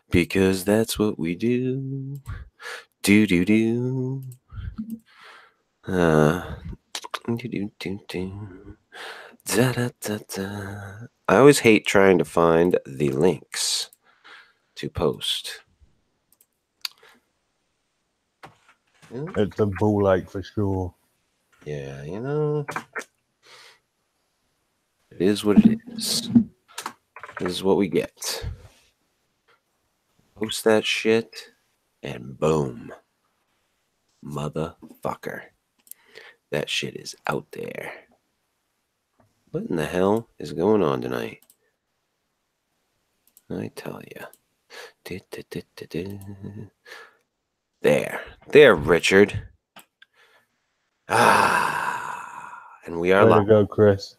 because that's what we do. Do do do. Do do do do. Da, da, da, da. I always hate trying to find the links to post. It's a ball ache for sure. Yeah, you know, it is what it is. This is what we get. Post that shit, and boom, motherfucker, that shit is out there. What in the hell is going on tonight? I tell you. There, Richard. And we are Way live. to go, Chris.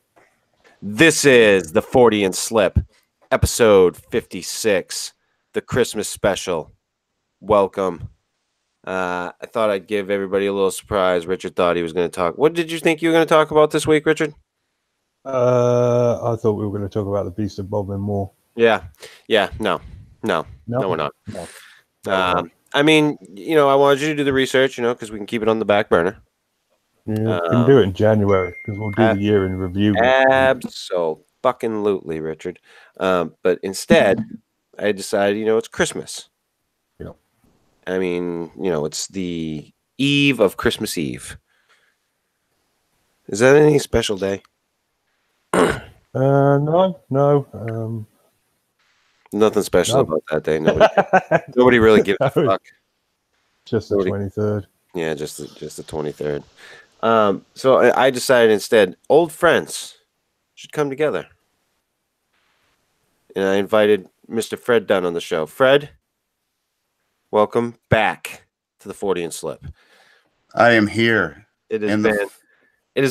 This is the Fortean Slip, episode 56, the Christmas special. Welcome. I thought I'd give everybody a little surprise. Richard thought he was going to talk. What did you think you were going to talk about this week, Richard? I thought we were going to talk about the Beast of Bob and more. Yeah. No, we're not. No. I mean, you know, I wanted you to do the research, you know, because we can keep it on the back burner. Yeah, we can do it in January because we'll do the year in review. Absolutely, Richard. But instead, I decided, you know, it's Christmas. Yeah. I mean, you know, it's the eve of Christmas Eve. Is that any special day? No. Nothing special about that day. Nobody really gives a fuck. Just the 23rd. Yeah, just the 23rd. So I decided instead, old friends should come together. And I invited Mr. Fred Dunn on the show. Fred, welcome back to the Fortean Slip. I am here. It has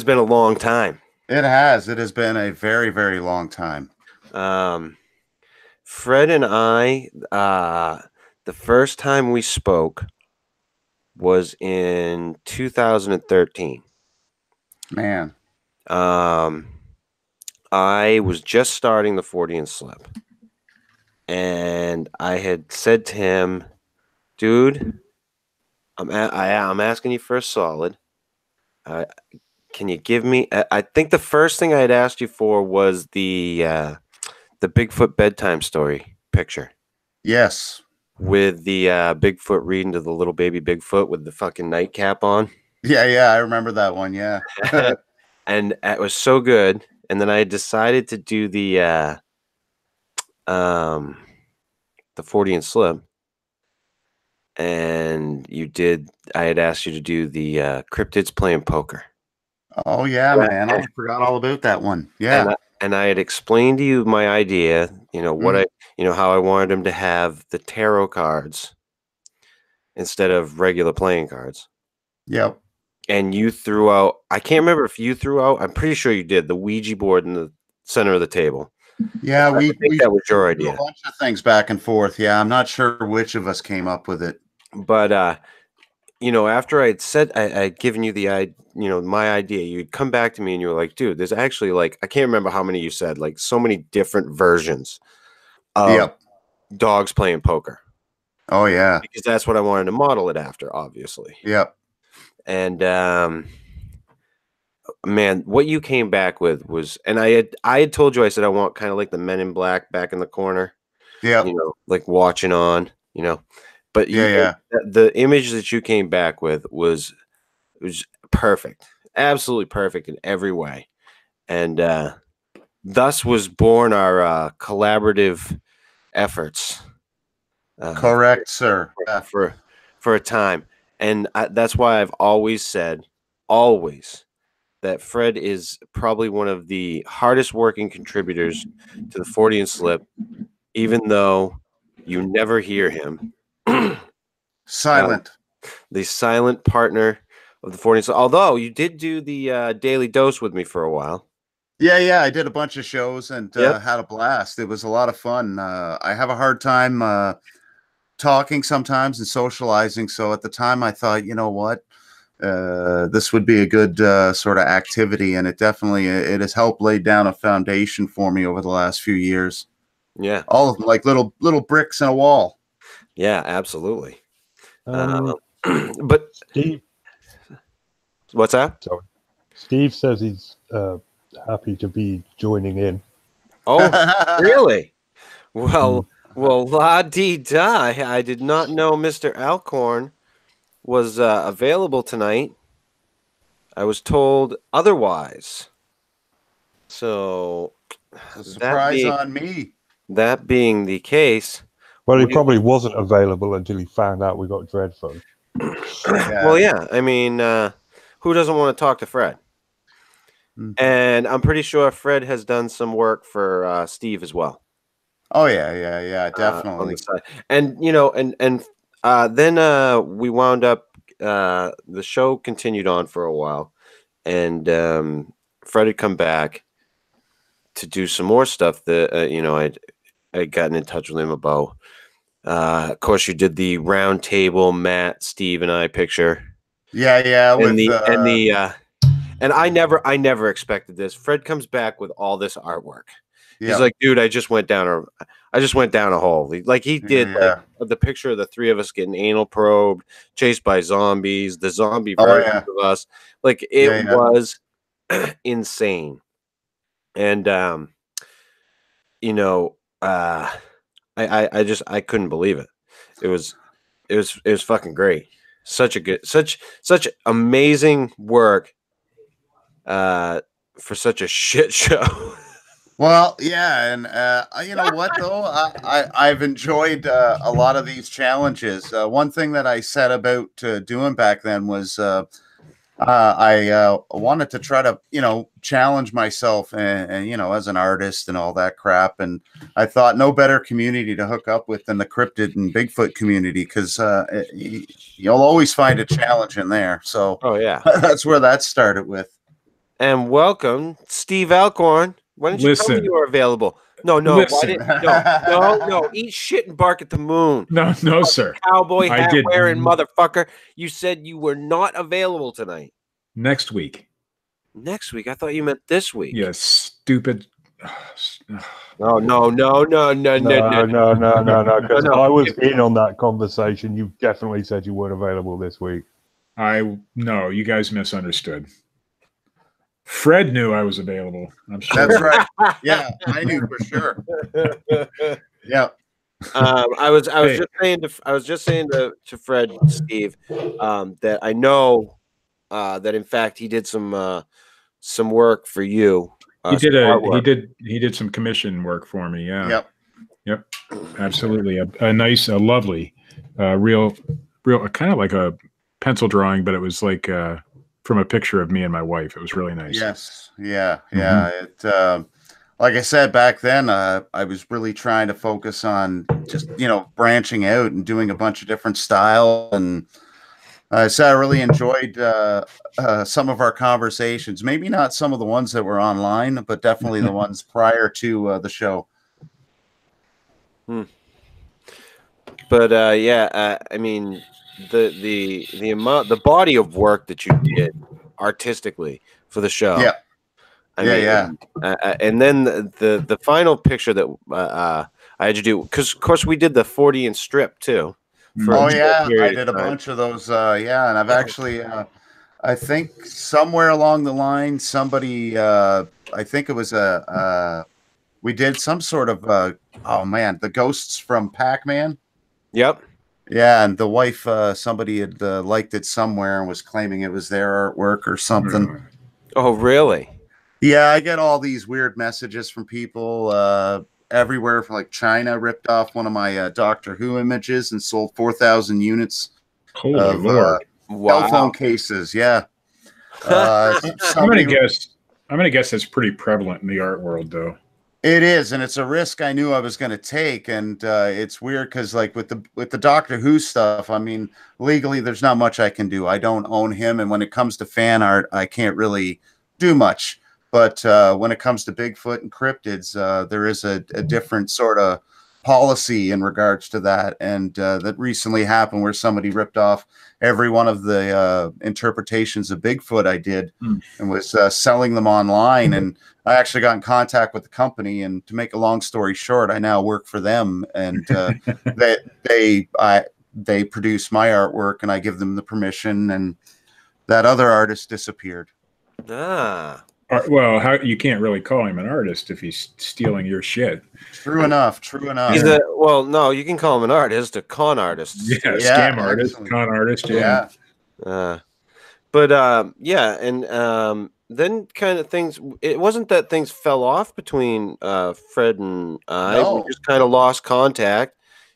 been a long time. It has. It has been a very, very long time. Fred and I, the first time we spoke was in 2013. Man. I was just starting the Fortean Slip. And I had said to him, dude, I'm asking you for a solid. Can you give me? I think the first thing I had asked you for was the Bigfoot bedtime story picture. Yes. With the Bigfoot reading to the little baby Bigfoot with the fucking nightcap on. Yeah, I remember that one. Yeah. And it was so good. And then I decided to do the Fortean Slip. And I had asked you to do the cryptids playing poker. Oh yeah, man. I forgot all about that one. Yeah. And I had explained to you my idea, you know, how I wanted them to have the tarot cards instead of regular playing cards. Yep. And you threw out, I can't remember if you threw out, I'm pretty sure you did, the Ouija board in the center of the table. Yeah, I think that was your idea. A bunch of things back and forth. Yeah, I'm not sure which of us came up with it. But you know, after I'd given you my idea, you'd come back to me and you were like, dude, there's actually I can't remember how many you said, like so many different versions of dogs playing poker. Oh yeah. Because that's what I wanted to model it after, obviously. Yep. And man, what you came back with was, and I had told you, I said I want kind of like the Men in Black back in the corner. Yeah. You know, like watching on, you know. But the image that you came back with was perfect, absolutely perfect in every way, and thus was born our collaborative efforts. Correct, sir. For a time, and that's why I've always said, that Fred is probably one of the hardest working contributors to the Fortean Slip, even though you never hear him. Silent. The silent partner of the Fortean Slip. Although you did do the Daily Dose with me for a while. Yeah. I did a bunch of shows and had a blast. It was a lot of fun. I have a hard time talking sometimes and socializing. So at the time I thought, you know what, this would be a good sort of activity. And it has helped lay down a foundation for me over the last few years. Yeah. All of them like little bricks in a wall. Yeah, absolutely. But Steve, what's that? sorry, Steve says he's happy to be joining in. Oh, really? Well, la dee da. I did not know Mr. Alcorn was available tonight. I was told otherwise. So, a surprise on me. That being the case, well, he probably wasn't available until he found out we got Dred Funn. Well, yeah. I mean, who doesn't want to talk to Fred? And I'm pretty sure Fred has done some work for Steve as well. Oh yeah, definitely. On the side. And then we wound up. The show continued on for a while, and Fred had come back to do some more stuff that I'd gotten in touch with him about. Of course, you did the round table, Matt, Steve, and I picture. Yeah, and I never expected this. Fred comes back with all this artwork. He's like, dude, I just went down a hole. Like he did like the picture of the three of us getting anal probed, chased by zombies, the zombie version of us. Like it was insane. And I couldn't believe it. It was fucking great. Such amazing work for such a shit show. Well, yeah, and you know what though, I've enjoyed a lot of these challenges. One thing that I said about doing back then was I wanted to try to challenge myself and as an artist and all that crap. And I thought no better community to hook up with than the cryptid and Bigfoot community, because you'll always find a challenge in there. So that's where that started with. And welcome, Steve Alcorn. Why didn't you tell me you were available? No. No. Eat shit and bark at the moon. No, sir. Cowboy hat wearing motherfucker. You said you were not available tonight. Next week. Next week? I thought you meant this week. Yes, stupid. No. Because I was in on that conversation. You definitely said you weren't available this week. No, you guys misunderstood. Fred knew I was available. I'm sure. That's right. Yeah, I knew for sure. Yeah. I was just saying to Fred, Steve, that I know that in fact he did some work for you. He did some commission work for me. Yeah. Yep. Absolutely. A nice, lovely, real kind of like a pencil drawing, but it was like from a picture of me and my wife. It was really nice. Yes. Yeah. It like I said back then, I was really trying to focus on just branching out and doing a bunch of different style, and so I really enjoyed some of our conversations. Maybe not some of the ones that were online, but definitely the ones prior to the show. But I mean, the amount, the body of work that you did artistically for the show. Yeah. And then the final picture that I had to do, because of course we did the Fortean Strip too. I did a bunch of those. And I've actually, I think somewhere along the line, somebody, I think it was we did some sort of, the ghosts from Pac-Man. Yep. Yeah, and the wife, somebody had liked it somewhere and was claiming it was their artwork or something. Oh, really? Yeah, I get all these weird messages from people everywhere. From like China ripped off one of my Doctor Who images and sold 4,000 units of cell phone cases. Yeah. I'm gonna guess that's pretty prevalent in the art world, though. It is, and it's a risk I knew I was going to take, and it's weird because, like with the Doctor Who stuff, I mean, legally there's not much I can do. I don't own him, and when it comes to fan art, I can't really do much. But when it comes to Bigfoot and cryptids, there is a different sort of policy in regards to that, and that recently happened where somebody ripped off every one of the interpretations of Bigfoot I did and was selling them online. And I actually got in contact with the company, and to make a long story short, I now work for them, and they produce my artwork, and I give them the permission, and that other artist disappeared. Ah. Well, how you can't really call him an artist if he's stealing your shit. True enough. True enough. Well, no, you can call him an artist, a con artist. Yeah, scam artist, con artist. Yeah. And then kind of things. It wasn't that things fell off between Fred and I. No. We just kind of lost contact.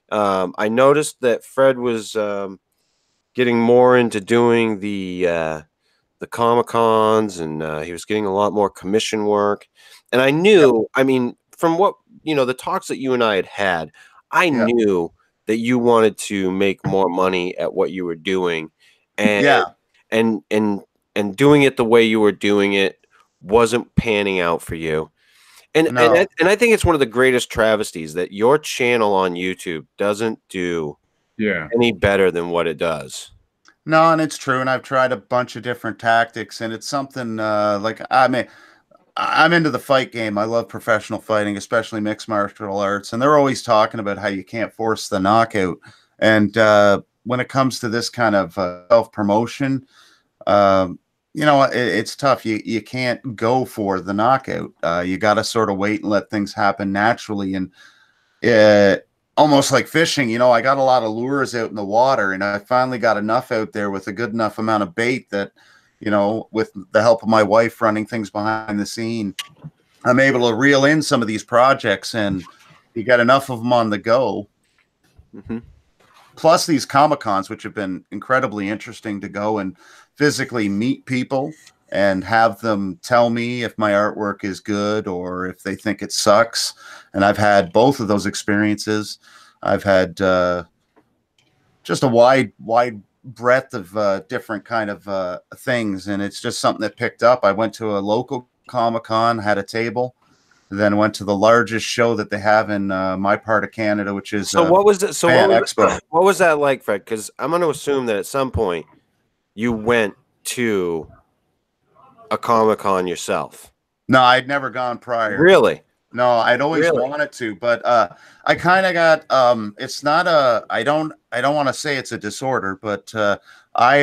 I noticed that Fred was getting more into doing the Comic-Cons, and he was getting a lot more commission work. And I knew, I mean, from what, the talks that you and I had, I knew that you wanted to make more money at what you were doing. And and doing it the way you were doing it wasn't panning out for you. And I think it's one of the greatest travesties that your channel on YouTube doesn't do any better than what it does. No, and it's true. And I've tried a bunch of different tactics, and it's something like, I mean, I'm into the fight game. I love professional fighting, especially mixed martial arts. And they're always talking about how you can't force the knockout. And when it comes to this kind of self-promotion, it's tough. You can't go for the knockout. You got to sort of wait and let things happen naturally. And almost like fishing, I got a lot of lures out in the water, and I finally got enough out there with a good enough amount of bait that, with the help of my wife running things behind the scene, I'm able to reel in some of these projects, and you got enough of them on the go. Mm-hmm. Plus these Comic-Cons, which have been incredibly interesting to go and physically meet people and have them tell me if my artwork is good or if they think it sucks. And I've had both of those experiences. I've had just a wide breadth of different kind of things. And it's just something that picked up. I went to a local Comic-Con, had a table, then went to the largest show that they have in my part of Canada, which is what was it? So Expo. What was that like, Fred? Because I'm going to assume that at some point you went to a Comic-Con yourself. No, I'd never gone prior. Really? No, I'd always wanted to, but I kind of got it's not a I don't want to say it's a disorder, but I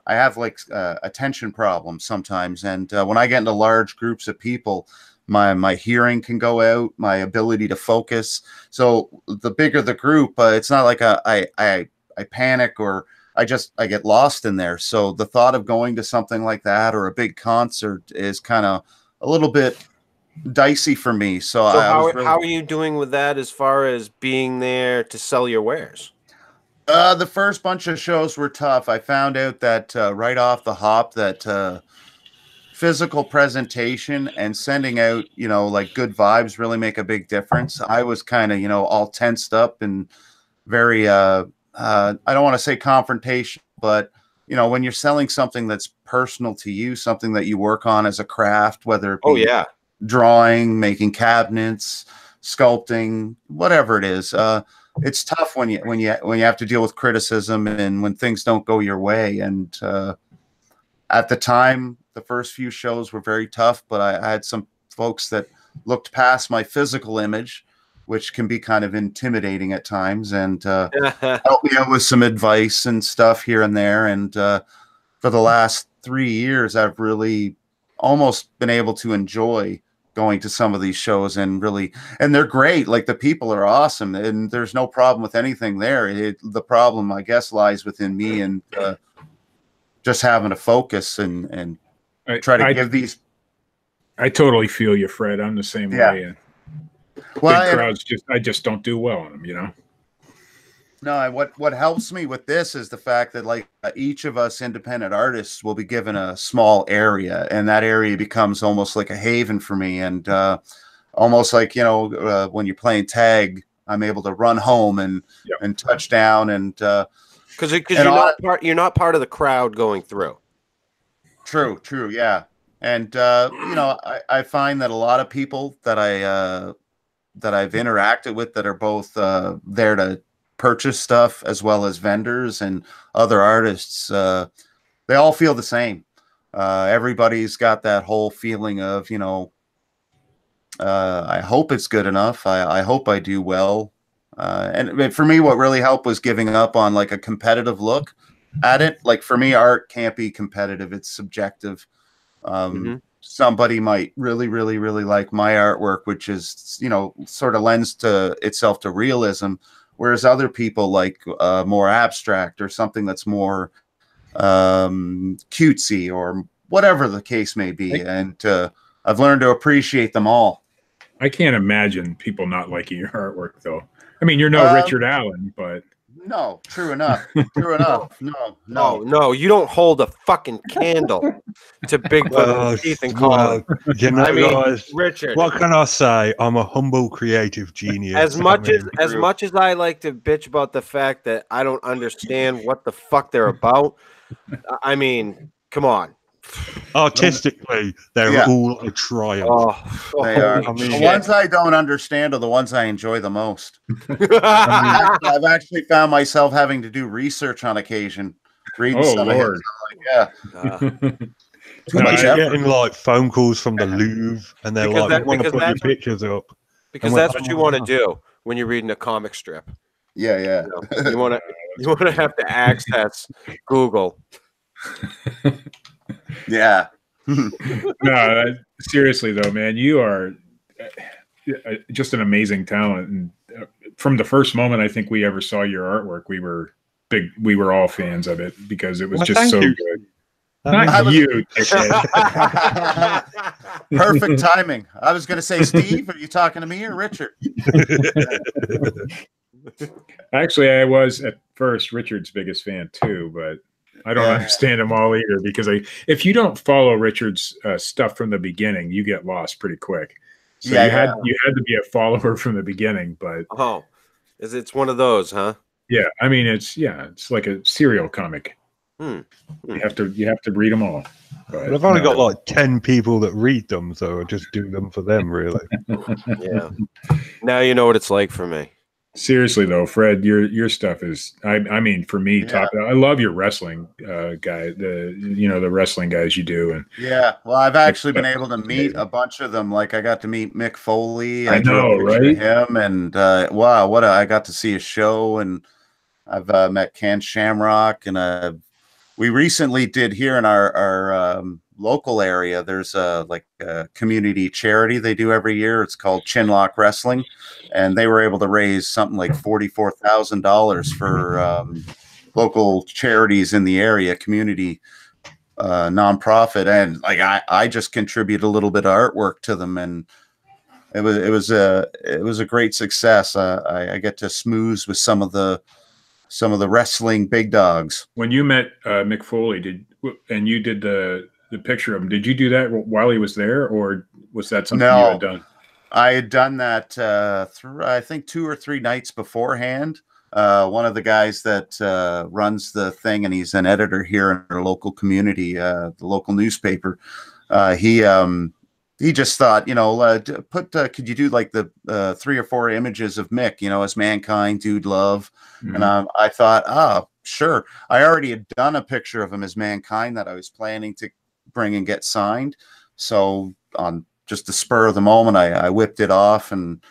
have like attention problems sometimes, and when I get into large groups of people, my hearing can go out, my ability to focus. So the bigger the group, it's not like I panic or I get lost in there. So the thought of going to something like that or a big concert is kind of a little bit dicey for me. So how are you doing with that as far as being there to sell your wares? The first bunch of shows were tough. I found out that right off the hop that physical presentation and sending out, like good vibes really make a big difference. I was kind of, all tensed up and very I don't want to say confrontation, but when you're selling something that's personal to you, something that you work on as a craft, whether it be drawing, making cabinets, sculpting, whatever it is, it's tough when you have to deal with criticism and when things don't go your way. And at the time, the first few shows were very tough, but I had some folks that looked past my physical image, which can be kind of intimidating at times, and help me out with some advice and stuff here and there. And for the last 3 years, I've really almost been able to enjoy going to some of these shows, and they're great. Like, the people are awesome, and there's no problem with anything there. The problem, I guess, lies within me and just having to focus and try to give these. I totally feel you, Fred. I'm the same way. Well, big crowds I just don't do well on them, No, what helps me with this is the fact that, like, each of us independent artists will be given a small area, and that area becomes almost like a haven for me. And almost like, when you're playing tag, I'm able to run home and touch down, and because you're not part of the crowd going through. True, yeah. And I find that a lot of people that I that I've interacted with that are both there to purchase stuff as well as vendors and other artists, they all feel the same. Everybody's got that whole feeling of, you know, I hope it's good enough. I hope I do well. And for me, what really helped was giving up on like a competitive look at it. Like for me, art can't be competitive. It's subjective. Somebody might really, really, really like my artwork, which is, you know, sort of lends to itself to realism. Whereas other people like more abstract or something that's more cutesy or whatever the case may be. And I've learned to appreciate them all. I can't imagine people not liking your artwork, though. I mean, you're no Richard Allen, but no, true enough. True enough. No, you don't hold a fucking candle to Bigfoot teeth and call you know, I mean, guys, Richard, what can I say? I'm a humble creative genius. As much as I like to bitch about the fact that I don't understand what the fuck they're about, I mean, come on. Artistically, they're all a triumph. They are. I mean, the ones I don't understand are the ones I enjoy the most. I've actually found myself having to do research on occasion. Reading some Lord. Too much effort. Getting like phone calls from the Louvre, and they're like, "We want to put your pictures up." Because that's what you want to do when you're reading a comic strip. Yeah. You want to have to access Google. Yeah. No, seriously though, man, you are just an amazing talent. And from the first moment I think we ever saw your artwork, we were all fans of it because it was just so good. Not you. Perfect timing. I was going to say, Steve, are you talking to me or Richard? Actually, I was at first Richard's biggest fan too, but I don't understand them all either because if you don't follow Richard's stuff from the beginning, you get lost pretty quick. So you had to be a follower from the beginning, but it's one of those, huh? Yeah, I mean it's like a serial comic. You have to read them all. But I've only got like 10 people that read them, so I just do them for them, really. Yeah. Now you know what it's like for me. Seriously though, Fred, your stuff is I mean for me top. I love your wrestling guy, the wrestling guys you do, and well, I've actually been able to meet a bunch of them. Like I got to meet Mick Foley. I know, right? Him and wow, I got to see a show, and I've met Ken Shamrock, and we recently did here in our local area. There's a community charity they do every year. It's called Chinlock Wrestling, and they were able to raise something like $44,000 for local charities in the area, community nonprofit, and like I just contribute a little bit of artwork to them, and it was a great success. I get to smooze with some of the wrestling big dogs. When you met Mick Foley, and you did the picture of him, did you do that while he was there, or was that something you had done? I had done that through, I think, 2 or 3 nights beforehand. One of the guys that runs the thing, and he's an editor here in our local community, the local newspaper. He just thought, could you do like the 3 or 4 images of Mick, as Mankind, Dude Love. And I thought, sure. I already had done a picture of him as Mankind that I was planning to bring and get signed. So on just the spur of the moment, I whipped it off, and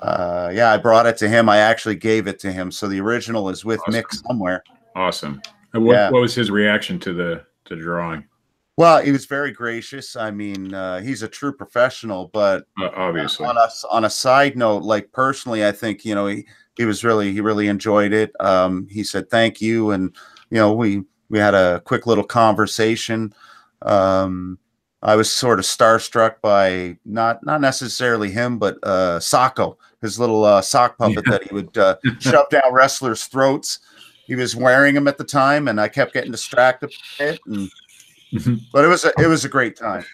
I brought it to him. I actually gave it to him. So the original is with Mick somewhere. Awesome. And what was his reaction to the drawing? Well, he was very gracious. I mean, he's a true professional, but obviously on a side note, like personally, I think, he really enjoyed it. He said, thank you. And, we had a quick little conversation. I was sort of starstruck by not necessarily him, but Socko, his little sock puppet that he would shove down wrestlers' throats. He was wearing them at the time, and I kept getting distracted with it. But it was a great time.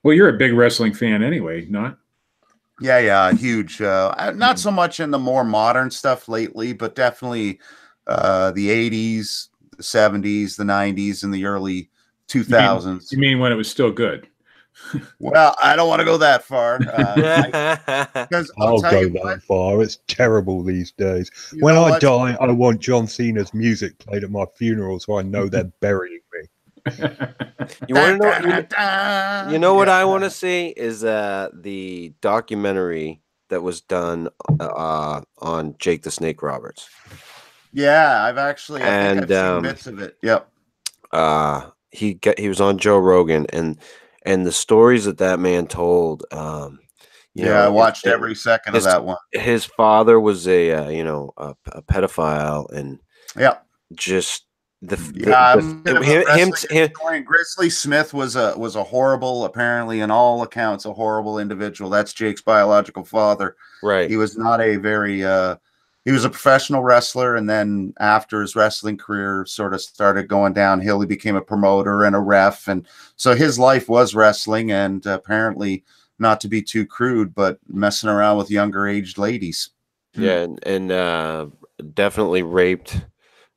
Well, you're a big wrestling fan anyway, not? Yeah, huge. Not so much in the more modern stuff lately, but definitely the 80s, the 70s, the 90s, and the early 2000s. You mean when it was still good? Well, I don't want to go that far. Because I'll go that far. It's terrible these days. When I die, I want John Cena's music played at my funeral so I know they're burying me. You want to know? You know what I want to see is the documentary that was done on Jake the Snake Roberts. Yeah, I think I've seen bits of it. Yep. He was on Joe Rogan, and the stories that man told. I watched every second of that one. His father was a pedophile, and just Grizzly Smith was a horrible, apparently in all accounts, a horrible individual. That's Jake's biological father. Right. He was not a very he was a professional wrestler, and then after his wrestling career sort of started going downhill, he became a promoter and a ref, and so his life was wrestling, and apparently, not to be too crude, but messing around with younger aged ladies. Yeah, and definitely raped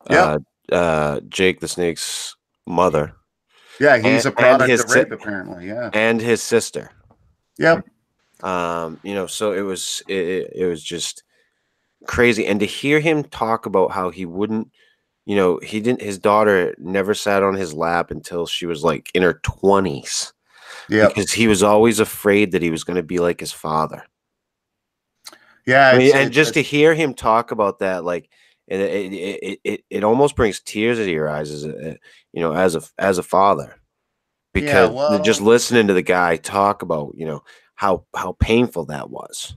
Jake the Snake's mother. Yeah, he's a product of rape, apparently. Yeah, and his sister. Yep. So it was just crazy, and to hear him talk about how he wouldn't, his daughter never sat on his lap until she was like in her 20s. Yeah, because he was always afraid that he was going to be like his father. Yeah, and just to hear him talk about that, like, it almost brings tears to your eyes, as a father, because just listening to the guy talk about, how painful that was.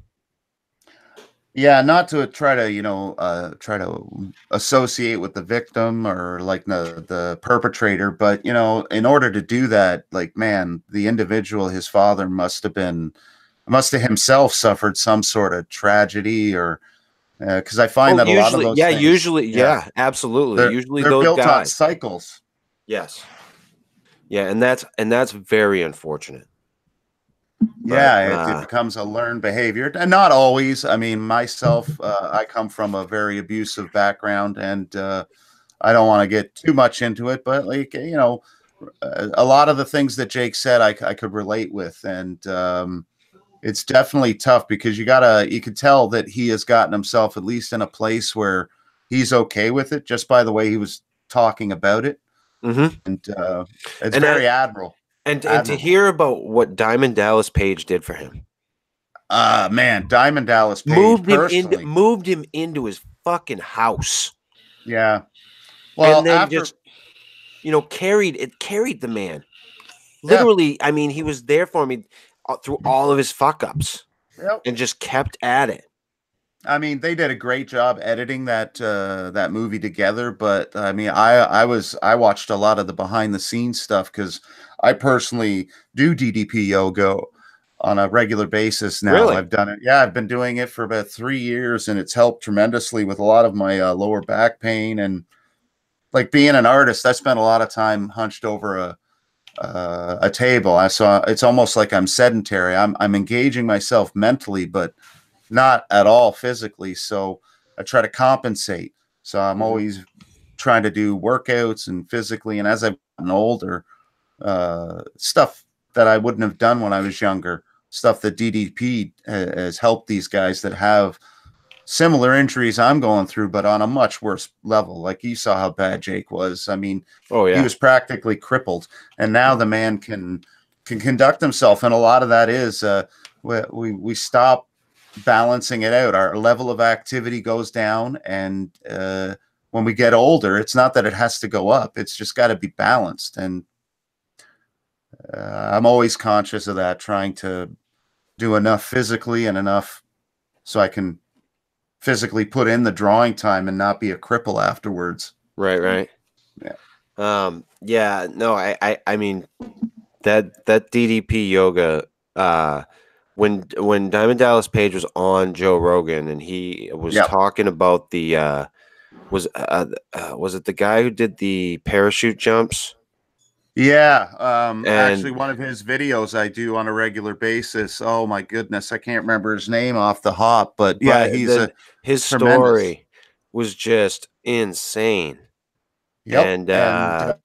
Yeah, not to try to associate with the victim or like the perpetrator, but in order to do that, like, man, the individual, his father must have himself suffered some sort of tragedy, or because I find that a lot of those things, absolutely, usually they're those built guys on cycles. Yes. Yeah, and that's very unfortunate. Yeah, it becomes a learned behavior, and not always. I mean, myself, I come from a very abusive background, and I don't want to get too much into it, but like, a lot of the things that Jake said, I could relate with, and it's definitely tough because you could tell that he has gotten himself at least in a place where he's okay with it just by the way he was talking about it, and it's very admirable. And to hear about what Diamond Dallas Page did for him. Man, Diamond Dallas Page moved him into his fucking house. Yeah. Well, and then just carried the man. Literally, I mean, he was there for me through all of his fuck ups. Yep. And just kept at it. I mean, they did a great job editing that movie together, but I mean, I watched a lot of the behind the scenes stuff because I personally do DDP yoga on a regular basis now. Really? I've done it. Yeah, I've been doing it for about 3 years, and it's helped tremendously with a lot of my lower back pain, and like being an artist, I spent a lot of time hunched over a table. It's almost like I'm sedentary. I'm engaging myself mentally, but not at all physically. So I try to compensate. So I'm always trying to do workouts and physically. And as I've gotten older, stuff that I wouldn't have done when I was younger, stuff that DDP has helped these guys that have similar injuries I'm going through, but on a much worse level. Like you saw how bad Jake was. I mean, he was practically crippled, and now the man can conduct himself. And a lot of that is we stop balancing it out. Our level of activity goes down, and when we get older, it's not that it has to go up. It's just got to be balanced. And I'm always conscious of that, trying to do enough physically and enough so I can physically put in the drawing time and not be a cripple afterwards. Right. Yeah. No, I mean that DDP yoga, when Diamond Dallas Page was on Joe Rogan and he was talking about the was it the guy who did the parachute jumps? Yeah, actually, one of his videos I do on a regular basis. Oh my goodness, I can't remember his name off the hop, but yeah, his story was just insane. Yep. And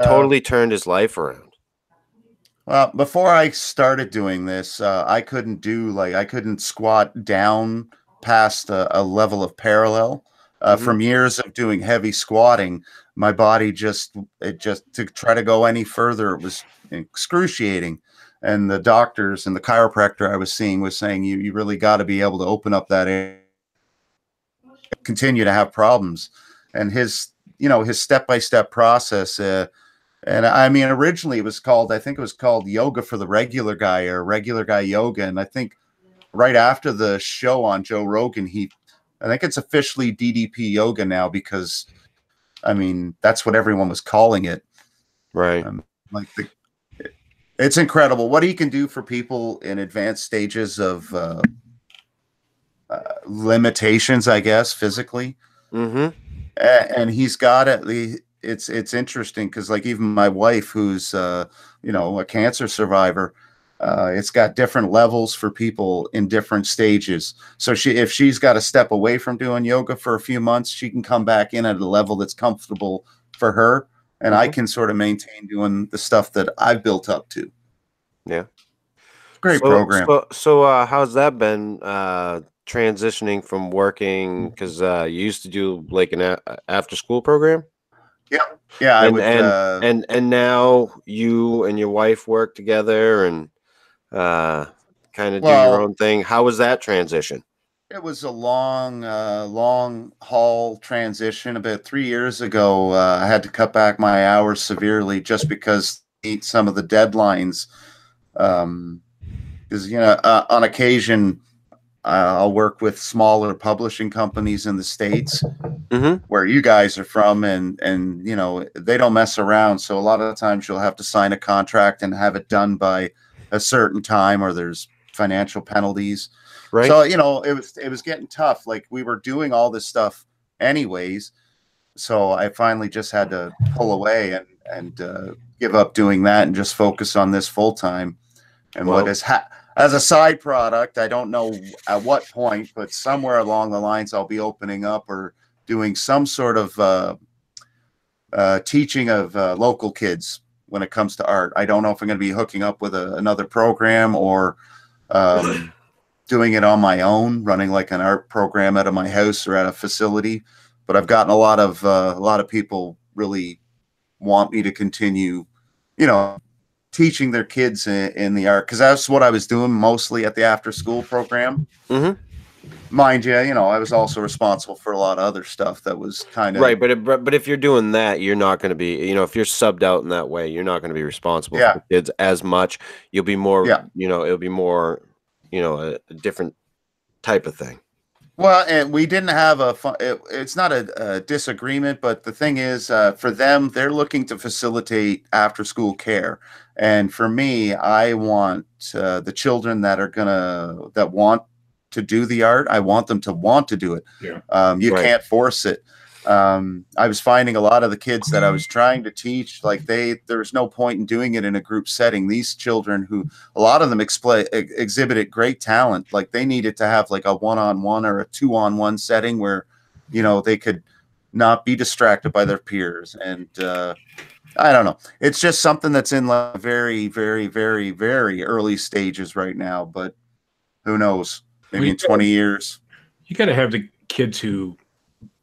totally turned his life around. Well, before I started doing this, I couldn't squat down past a level of parallel. From years of doing heavy squatting, my body just to try to go any further, it was excruciating. And the doctors and the chiropractor I was seeing was saying, you really got to be able to open up that area, continue to have problems. And his step-by-step process, and I mean, originally I think it was called Yoga for the Regular Guy, or Regular Guy Yoga. And I think right after the show on Joe Rogan, I think it's officially DDP Yoga now, because I mean, that's what everyone was calling it. Right. It's incredible what he can do for people in advanced stages of limitations, I guess, physically. And he's got it. It's interesting because, like, even my wife, who's a cancer survivor, it's got different levels for people in different stages. So if she's got to step away from doing yoga for a few months, she can come back in at a level that's comfortable for her, and I can sort of maintain doing the stuff that I've built up to. Yeah, great program. So how's that been transitioning from working? Because you used to do like an after school program. Yeah, and now you and your wife work together and kind of do your own thing. How was that transition? It was a long haul transition. About 3 years ago, I had to cut back my hours severely just because some of the deadlines. Because on occasion, I'll work with smaller publishing companies in the States, where you guys are from, and they don't mess around. So a lot of the times you'll have to sign a contract and have it done by a certain time, or there's financial penalties. Right. So it was getting tough. Like, we were doing all this stuff anyways, so I finally just had to pull away and give up doing that and just focus on this full time. And what is as a side product, I don't know at what point, but somewhere along the lines, I'll be opening up or doing some sort of teaching of local kids when it comes to art. I don't know if I'm going to be hooking up with another program, or doing it on my own, running like an art program out of my house or at a facility. But I've gotten a lot of people really want me to continue, teaching their kids in the art, because that's what I was doing mostly at the after school program. Mind you, I was also responsible for a lot of other stuff that was kind of right. But if you're doing that, you're not going to be, if you're subbed out in that way, you're not going to be responsible for the kids as much. You'll be more, it'll be more, a different type of thing. Well, and we didn't have it's not a disagreement, but the thing is, for them, they're looking to facilitate after school care. And for me, I want the children that want to do the art, I want them to want to do it. You can't force it. I was finding a lot of the kids that I was trying to teach, like there's no point in doing it in a group setting. These children, who a lot of them exhibited great talent, like they needed to have like a one-on-one or a two-on-one setting where, they could not be distracted by their peers. And I don't know. It's just something that's in like very, very, very, very early stages right now, but who knows? Maybe in 20 years. You got to have the kids who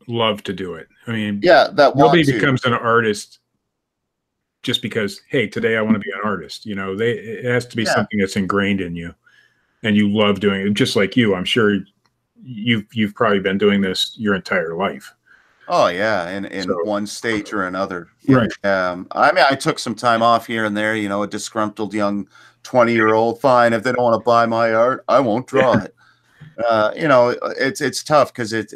love to do it. I mean, nobody becomes an artist just because, hey, today I want to be an artist. It has to be something that's ingrained in you, and you love doing it. Just like you, I'm sure you've probably been doing this your entire life. Oh yeah, in one stage or another. Right. I mean, I took some time off here and there. A disgruntled young 20-year-old. Fine, if they don't want to buy my art, I won't draw it. It's tough because it's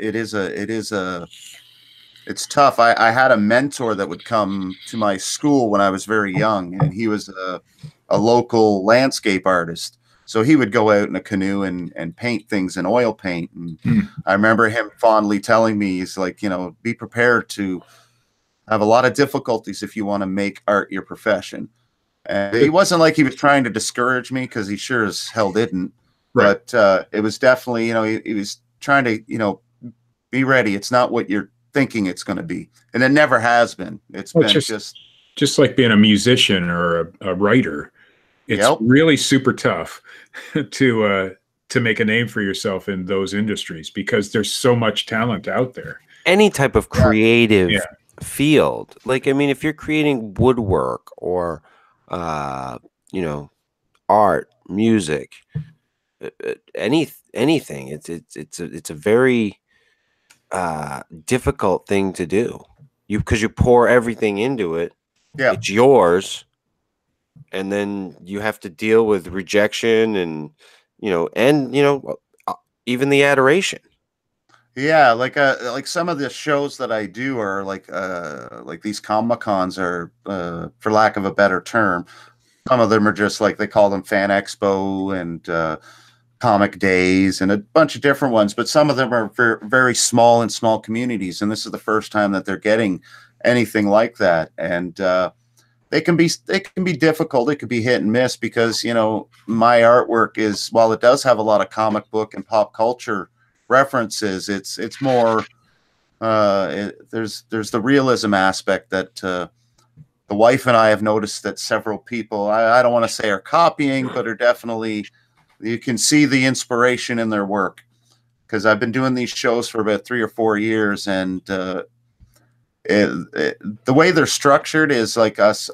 tough. I had a mentor that would come to my school when I was very young, and he was a local landscape artist. So he would go out in a canoe and paint things in oil paint. And I remember him fondly telling me, he's like, be prepared to have a lot of difficulties if you want to make art your profession. And he wasn't like he was trying to discourage me, because he sure as hell didn't. Right. But it was definitely, he was trying to, be ready. It's not what you're thinking it's going to be. And it never has been. It's been just like being a musician or a writer. it's really super tough to make a name for yourself in those industries because there's so much talent out there. Any type of creative field. Like, I mean, if you're creating woodwork or, you know, art, music, anything, it's a very difficult thing to do. Because you pour everything into it. Yeah, it's yours, and then you have to deal with rejection and even the adoration. Yeah, like some of the shows that I do are like these Comic-Cons are, for lack of a better term, some of them are just like they call them Fan Expo and Comic Days and a bunch of different ones, but some of them are very, very small in small communities, and this is the first time that they're getting anything like that. And they can be difficult. It could be hit and miss because, you know, my artwork is, while it does have a lot of comic book and pop culture references, it's more there's the realism aspect that the wife and I have noticed that several people, I don't want to say are copying, but are definitely, you can see the inspiration in their work, because I've been doing these shows for about 3 or 4 years, and the way they're structured is like us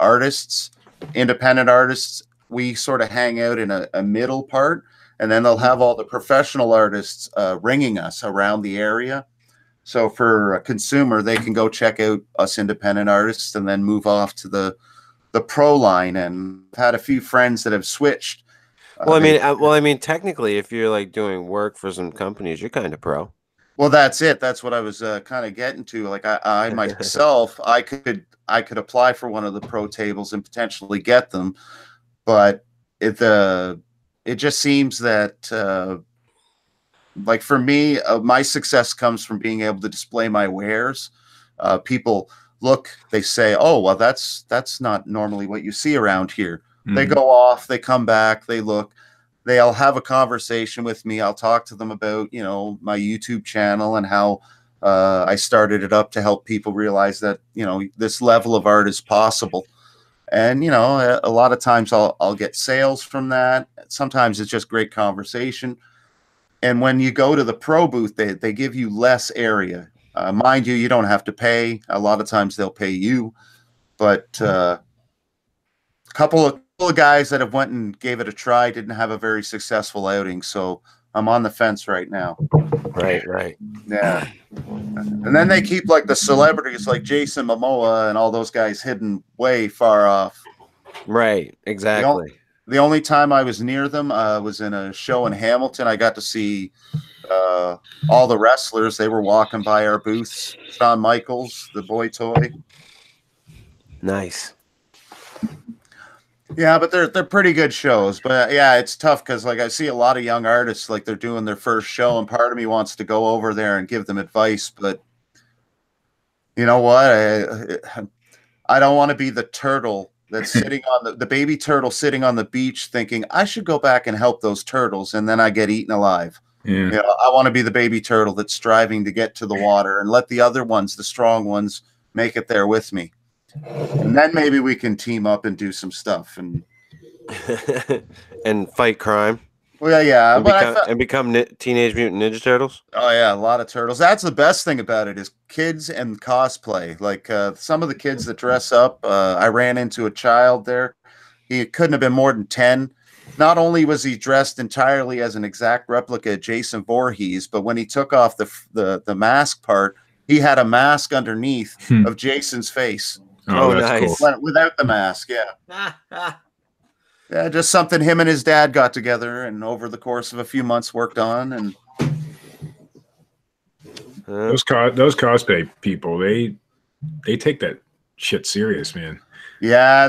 artists, independent artists, we sort of hang out in a middle part, and then they'll have all the professional artists ringing us around the area. So for a consumer, they can go check out us independent artists and then move off to the pro line. And I've had a few friends that have switched. Well, I mean, technically, if you're like doing work for some companies, you're kind of pro. Well, that's it. That's what I was kind of getting to. Like I myself, I could apply for one of the pro tables and potentially get them, but it just seems that like for me, my success comes from being able to display my wares. People look, they say, "Oh, well, that's not normally what you see around here." Mm-hmm. They go off, they come back, they look. They'll have a conversation with me. I'll talk to them about, you know, my YouTube channel and how I started it up to help people realize that, you know, this level of art is possible. And, you know, a lot of times I'll get sales from that. Sometimes it's just great conversation. And when you go to the pro booth, they give you less area. Mind you, you don't have to pay. A lot of times they'll pay you. But a couple of guys that have went and gave it a try didn't have a very successful outing, so I'm on the fence right now. Right. Yeah. And then they keep like the celebrities like Jason Momoa and all those guys hidden way far off. Right, exactly. The only time I was near them was in a show in Hamilton. I got to see all the wrestlers. They were walking by our booths. Shawn Michaels, the boy toy. Nice. Yeah, but they're pretty good shows. But yeah, it's tough because like I see a lot of young artists, like they're doing their first show, and part of me wants to go over there and give them advice. But you know what? I don't want to be the turtle that's sitting on the baby turtle sitting on the beach thinking I should go back and help those turtles, and then I get eaten alive. Yeah. You know, I want to be the baby turtle that's striving to get to the water and let the other ones, the strong ones, make it there with me. And then maybe we can team up and do some stuff and and fight crime. Well, yeah, and become Teenage Mutant Ninja Turtles. Oh yeah, a lot of turtles. That's the best thing about it is kids and cosplay. Like some of the kids that dress up. I ran into a child there. He couldn't have been more than 10. Not only was he dressed entirely as an exact replica of Jason Voorhees, but when he took off the mask part, he had a mask underneath of Jason's face. Oh, nice. Cool. Without the mask, yeah. Yeah, just something him and his dad got together and over the course of a few months worked on. And those cosplay people, they take that shit serious, man. Yeah,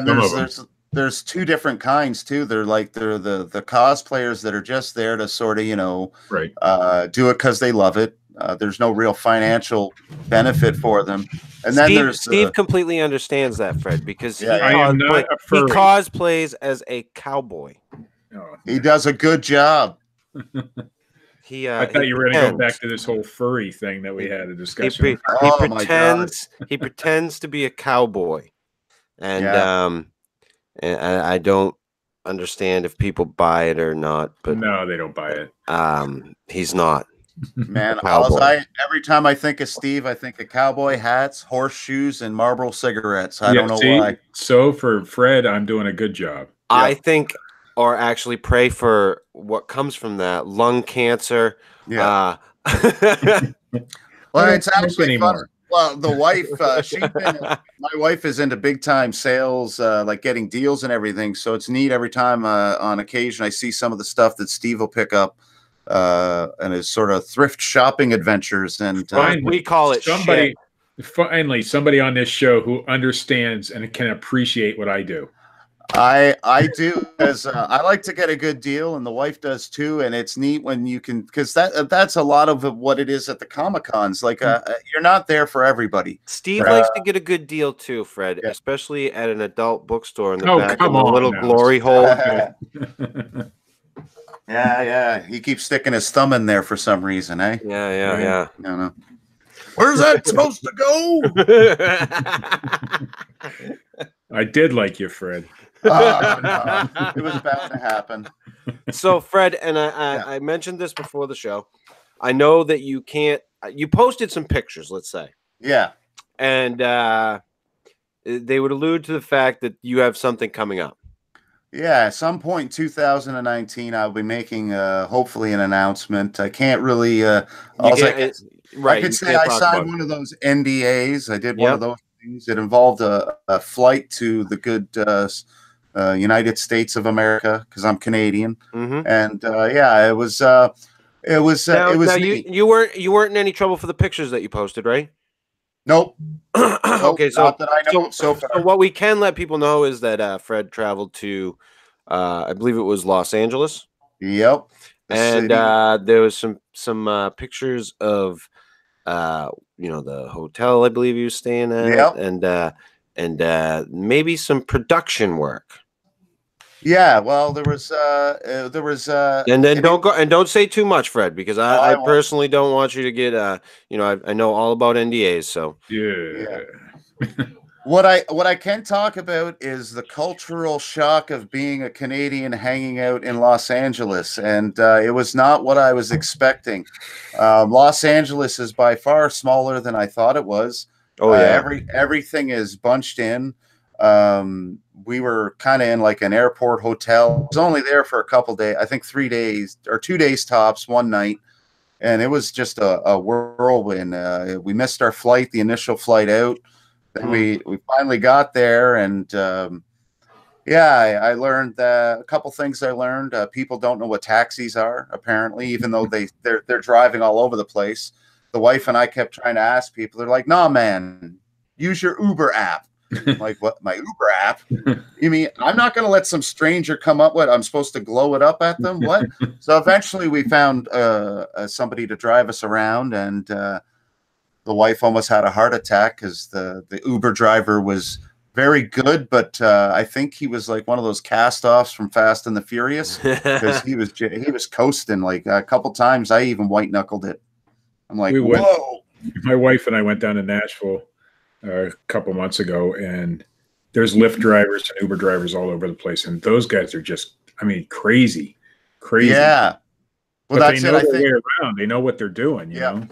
there's two different kinds too. They're the cosplayers that are just there to sort of, you know, do it because they love it. There's no real financial benefit for them. And then Steve completely understands that, Fred, because he cosplays as a cowboy. He does a good job. I thought you were going to go back to this whole furry thing that we had a discussion. He pretends to be a cowboy, and I don't understand if people buy it or not, but no, they don't buy it. He's not. Man, every time I think of Steve, I think of cowboy hats, horseshoes, and Marlboro cigarettes. I don't know why. So for Fred, I'm doing a good job. I think, or actually pray for what comes from that, lung cancer. Yeah. Well, it's actually fun. Well, the wife, my wife is into big time sales, like getting deals and everything. So it's neat every time on occasion I see some of the stuff that Steve will pick up and his sort of thrift shopping adventures. And we call it somebody. Finally, somebody on this show who understands and can appreciate what I do. I do, because I like to get a good deal, and the wife does too. And it's neat when you can, because that's a lot of what it is at the Comic-Cons. Like you're not there for everybody. Steve likes to get a good deal too, Fred, especially at an adult bookstore in the back of a little glory hole. Yeah. He keeps sticking his thumb in there for some reason, eh? Yeah. No. Where's that supposed to go? I did like you, Fred. No. It was bound to happen. So, Fred, and I mentioned this before the show. I know that you can't. You posted some pictures, let's say. Yeah. And they would allude to the fact that you have something coming up. Yeah, at some point in 2019, I'll be making hopefully an announcement. I can't really. I could say I signed one of those NDAs. I did one of those things. It involved a flight to the good United States of America, because I'm Canadian, and it was neat. You weren't in any trouble for the pictures that you posted, right? Nope. Okay, so not that I know so far. So what we can let people know is that Fred traveled to, I believe it was Los Angeles. Yep. And there was some pictures of the hotel I believe you were staying at, and maybe some production work. Yeah, well, there was and then don't say too much, Fred, because I personally don't want you to get I know all about NDAs, so yeah. What I can talk about is the cultural shock of being a Canadian hanging out in Los Angeles, and it was not what I was expecting. Los Angeles is by far smaller than I thought it was. Oh yeah, everything is bunched in. We were kind of in like an airport hotel. I was only there for a couple days, I think 3 days or 2 days tops, one night, and it was just a whirlwind. We missed our flight, the initial flight out. Then we finally got there, and I learned a couple things. I learned people don't know what taxis are, apparently, even though they're driving all over the place. The wife and I kept trying to ask people. They're like, "Nah, man, use your Uber app." I'm like, what? My Uber app? You mean I'm not going to let some stranger come up with? I'm supposed to glow it up at them? What? So eventually we found somebody to drive us around, and the wife almost had a heart attack because the Uber driver was very good, but I think he was like one of those cast-offs from Fast and the Furious, because he was coasting. Like a couple times I even white-knuckled it. I'm like, whoa. My wife and I went down to Nashville a couple months ago, and there's Lyft drivers and Uber drivers all over the place, and those guys are just, crazy. Yeah. Well, but they know their way around. They know what they're doing. You know.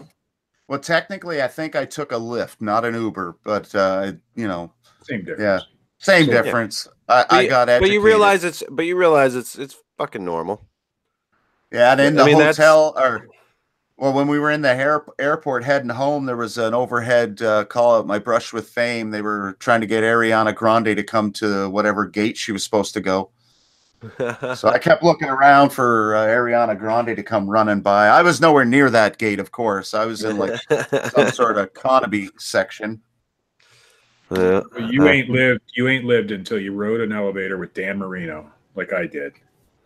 Well, technically, I think I took a Lyft, not an Uber, but same difference. Yeah, same difference. I got educated. But you realize it's fucking normal. Yeah, and in the hotel, when we were in the airport heading home, there was an overhead call out, My Brush with Fame. They were trying to get Ariana Grande to come to whatever gate she was supposed to go. So I kept looking around for Ariana Grande to come running by. I was nowhere near that gate, of course. I was in like some sort of economy section. You ain't lived until you rode an elevator with Dan Marino, like I did.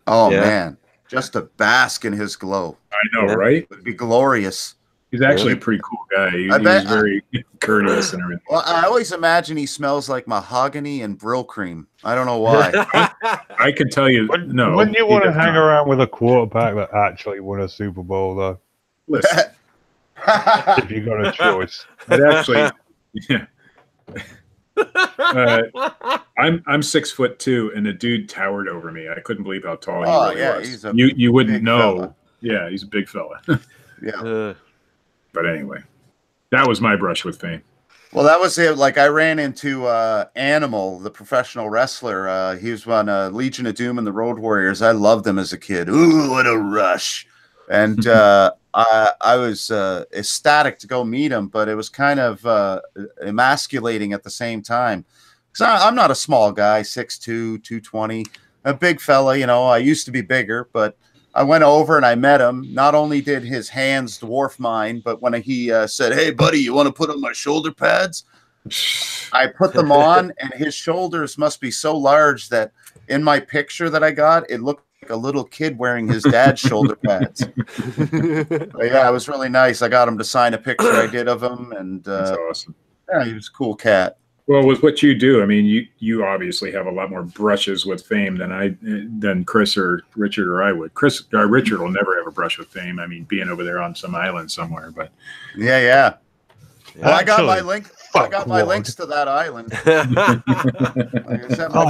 Oh man. Just to bask in his glow. I know, right? It would be glorious. He's actually a pretty cool guy. He's very courteous and everything. Well, I always imagine he smells like mahogany and Brill cream. I don't know why. I can tell you, no. Wouldn't you want to hang around with a quarterback that actually won a Super Bowl, though? Listen. If you got a choice. It actually, I'm 6'2", and the dude towered over me. I couldn't believe how tall he really was. You wouldn't know. Fella. Yeah, he's a big fella. Yeah. But anyway, that was my brush with fame. Well, that was it. Like I ran into Animal, the professional wrestler. He was on Legion of Doom and the Road Warriors. I loved him as a kid. Ooh, what a rush! And I was ecstatic to go meet him, but it was kind of emasculating at the same time. Because I'm not a small guy, 6'2", 220, a big fella. You know, I used to be bigger, but I went over and I met him. Not only did his hands dwarf mine, but when he said, "Hey, buddy, you want to put on my shoulder pads?" I put them on, and his shoulders must be so large that in my picture that I got, it looked like a little kid wearing his dad's shoulder pads. Yeah, it was really nice. I got him to sign a picture I did of him, and that's awesome. Yeah, he was a cool cat. Well, with what you do, I mean, you obviously have a lot more brushes with fame than Chris or Richard or I would. Richard will never have a brush with fame. I mean, being over there on some island somewhere, but yeah. Well, I got my link. I got my links to that island. I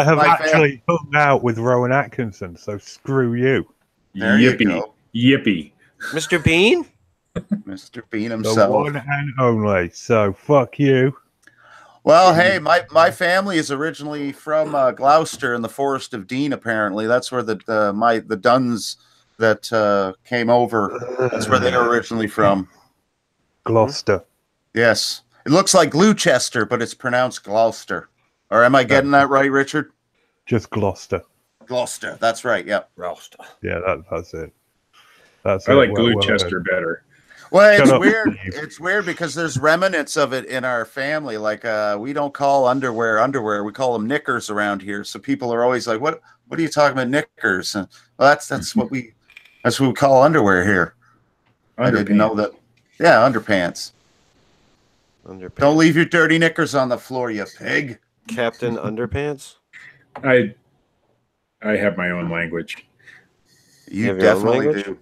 have actually hung out with Rowan Atkinson, so screw you. There you go. Yippee. Mr. Bean? Mr. Bean himself. The one and only. So fuck you. Well, hey, my family is originally from Gloucester in the Forest of Dean. Apparently, that's where the Duns that came over. That's where they were originally from. Gloucester. Yes, it looks like Gloucester, but it's pronounced Gloucester. Or am I getting that right, Richard? Just Gloucester. Gloucester. That's right. Yep. Gloucester. Yeah, that's it. I like Gloucester better. Well, it's weird. It's weird because there's remnants of it in our family. Like we don't call underwear. We call them knickers around here. So people are always like, "What are you talking about, knickers?" And well, that's what we call underwear here. I didn't know that. Yeah, underpants. Don't leave your dirty knickers on the floor, you pig. Captain Underpants. I have my own language. You definitely do.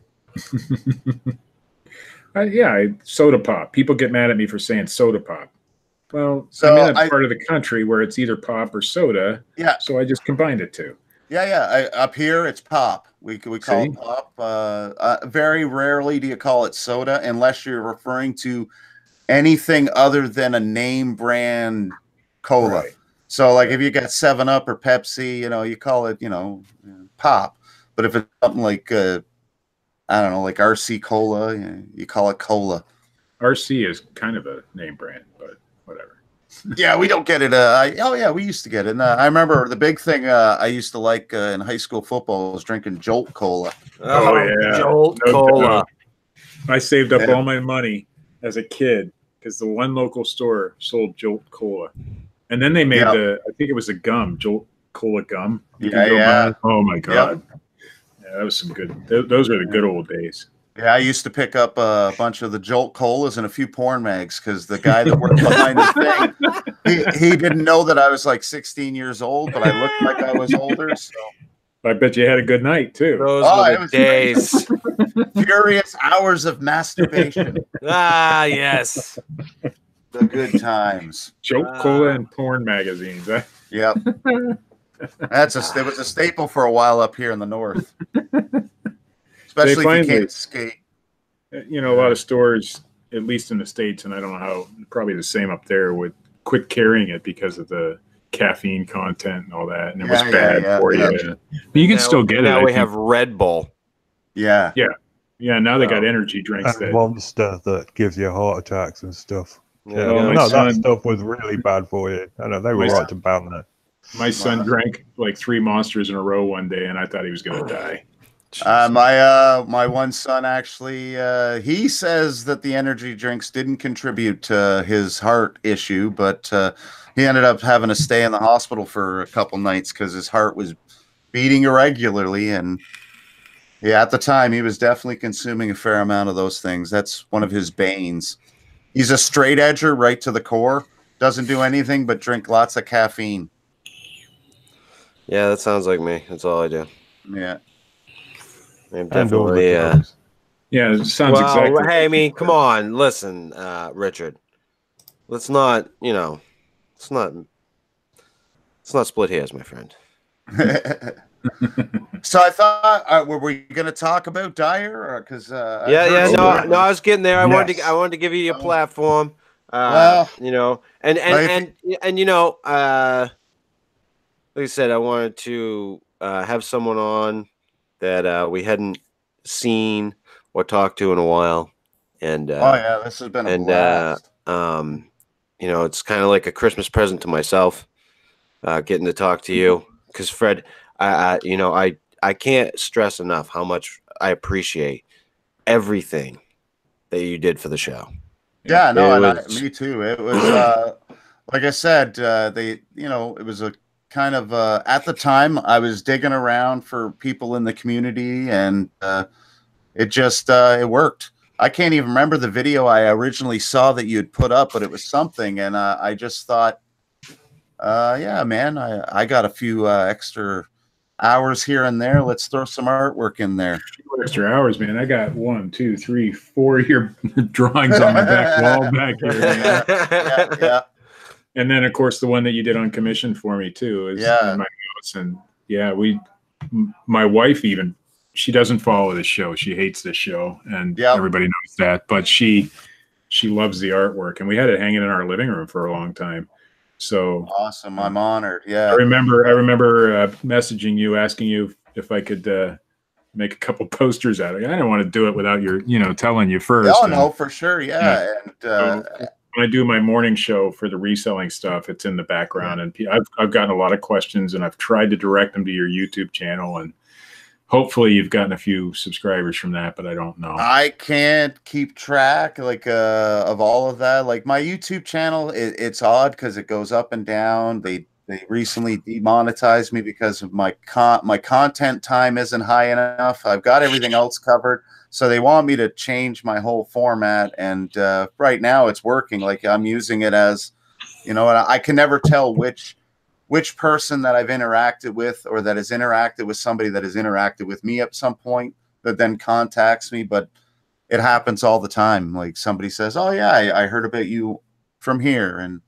Soda pop. People get mad at me for saying soda pop. Well, I'm in a part of the country where it's either pop or soda. Yeah. So I just combined it two. Yeah. Up here, it's pop. We call it pop. Very rarely do you call it soda unless you're referring to anything other than a name brand cola. Right. So, like if you got 7-Up or Pepsi, you call it, pop. But if it's something like I don't know, like RC Cola, you call it cola. RC is kind of a name brand, but whatever. Yeah, we don't get it. We used to get it. And I remember the big thing I used to like in high school football was drinking Jolt Cola. Oh yeah, Jolt Cola. I saved up all my money as a kid because the one local store sold Jolt Cola, and then they made I think it was a gum, Jolt Cola gum. Yeah. Oh my god. Yep. That was some good. Those were the good old days. Yeah, I used to pick up a bunch of the Jolt Colas and a few porn mags because the guy that worked behind the thing, he didn't know that I was like 16 years old, but I looked like I was older. So I bet you had a good night too. Those were the days. Furious hours of masturbation. Ah, yes. The good times. Jolt Cola and porn magazines. Yep. It was a staple for a while up here in the north. Especially if you can't skate. A lot of stores, at least in the States, and I don't know how, probably the same up there, would quit carrying it because of the caffeine content and all that, and it was bad for you. But you can still get it. Now we have Red Bull. Yeah. Now they got energy drinks. And Monster that gives you heart attacks and stuff. Yeah. That stuff was really bad for you. I know they were right to ban that. My son drank like 3 Monsters in a row one day, and I thought he was going to die. My one son actually he says that the energy drinks didn't contribute to his heart issue, but he ended up having to stay in the hospital for a couple nights because his heart was beating irregularly. And at the time he was definitely consuming a fair amount of those things. That's one of his banes. He's a straight edger right to the core, doesn't do anything but drink lots of caffeine. Yeah, that sounds like me. That's all I do. Yeah. I'm definitely. It sounds exactly. Hey, I mean, come on, listen, Richard. Let's not Let's not split hairs, my friend. So I thought, were we going to talk about Dyer? Because no, I was getting there. Yes. I wanted to give you a platform. Well, you know, and you know, like I said, I wanted to have someone on that we hadn't seen or talked to in a while. And this has been a blast. You know, it's kind of like a Christmas present to myself, getting to talk to you, because Fred, you know, I can't stress enough how much I appreciate everything that you did for the show. Yeah, no, me too. It was like I said, you know, it was a kind of at the time I was digging around for people in the community, and it just it worked. I can't even remember the video I originally saw that you had put up, but it was something, and I just thought, yeah, man, I got a few extra hours here and there. Let's throw some artwork in there. Extra hours, man. I got 1, 2, 3, 4 of your drawings on my back wall back here. Yeah. And then, of course, the one that you did on commission for me too is in my notes. And yeah, my wife even, she doesn't follow this show. She hates this show, and everybody knows that. But she loves the artwork, and we had it hanging in our living room for a long time. So awesome! I'm honored. Yeah, I remember messaging you, asking you if I could make a couple posters out of it. I didn't want to do it without your, you know, telling you first. Oh, no, for sure. Yeah. And so when I do my morning show for the reselling stuff, it's in the background, and I've gotten a lot of questions, and I've tried to direct them to your YouTube channel, and hopefully you've gotten a few subscribers from that, but I don't know. I can't keep track of all of that. Like my YouTube channel, it's odd because it goes up and down. They recently demonetized me because of my content time isn't high enough. I've got everything else covered, so they want me to change my whole format. And right now it's working. Like I'm using it as, you know, and I can never tell which person that I've interacted with, or that has interacted with somebody that has interacted with me at some point that then contacts me. But it happens all the time. Like somebody says, "Oh yeah, I heard about you from here," and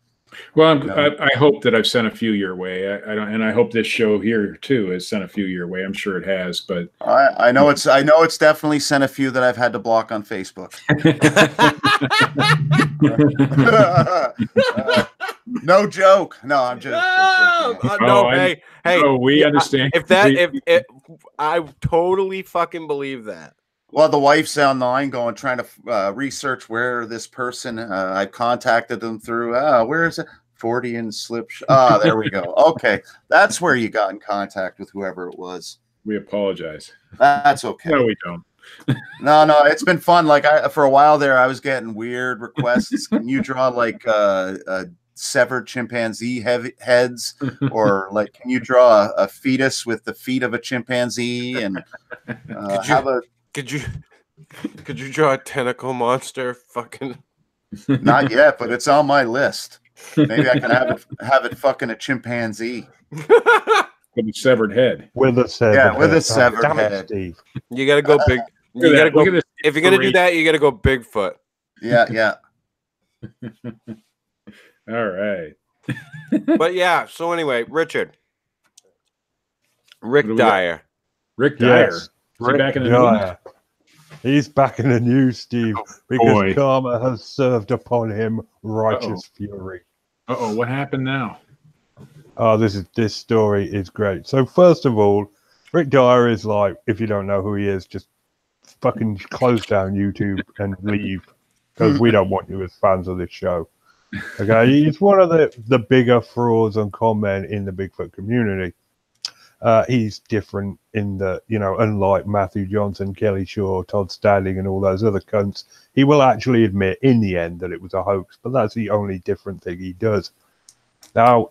well, I hope that I've sent a few your way. I don't, and I hope this show here too has sent a few your way. I'm sure it has, but I know it's definitely sent a few that I've had to block on Facebook. No joke. No, I'm just. Hey. We understand. I totally fucking believe that. Well, the wife's online trying to research where this person, I contacted them through, where is it? Fortean Slip. There we go. Okay. That's where you got in contact with whoever it was. We apologize. That's okay. No, we don't. No, it's been fun. Like for a while there, I was getting weird requests. Can you draw like severed chimpanzee heads, or like, can you draw a fetus with the feet of a chimpanzee? And Could you draw a tentacle monster? Fucking not yet, but it's on my list. Maybe I can have it fucking a chimpanzee with a severed head. With a severed head. Steve. You gotta go big. You gotta go. If you're gonna do that, you gotta go Bigfoot. Yeah. All right. But yeah. So anyway, Rick Dyer. Rick Dyer. Yes. Is he back in the news? He's back in the news, Steve, because karma has served upon him righteous fury. What happened now? Oh, this story is great. So first of all, Rick Dyer is like, if you don't know who he is, just fucking close down YouTube and leave, because we don't want you as fans of this show. Okay, he's one of the bigger frauds and con men in the Bigfoot community. He's different in that, you know, unlike Matthew Johnson, Kelly Shaw, Todd Stadling, and all those other cunts, he will actually admit in the end that it was a hoax, but that's the only different thing he does. Now,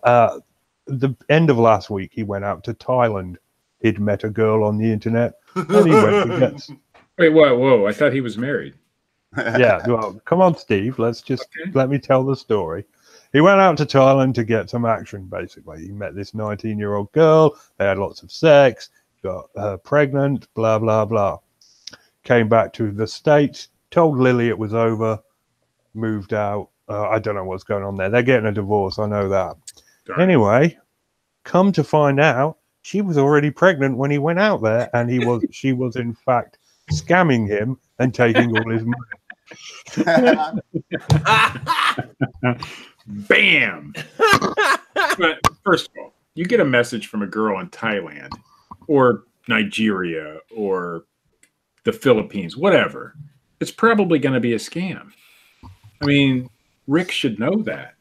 the end of last week, he went out to Thailand. He'd met a girl on the internet, and he went to get... Wait, whoa, I thought he was married. Yeah, well, come on, Steve, let me tell the story. He went out to Thailand to get some action, basically. He met this 19-year-old girl. They had lots of sex, got her pregnant, blah, blah, blah. Came back to the States, told Lily it was over, moved out. I don't know what's going on there. They're getting a divorce, I know that. Darn. Anyway, a come to find out, she was already pregnant when he went out there, and she was in fact scamming him and taking all his money. Bam! But first of all, you get a message from a girl in Thailand or Nigeria or the Philippines, whatever. It's probably going to be a scam. I mean, Rick should know that.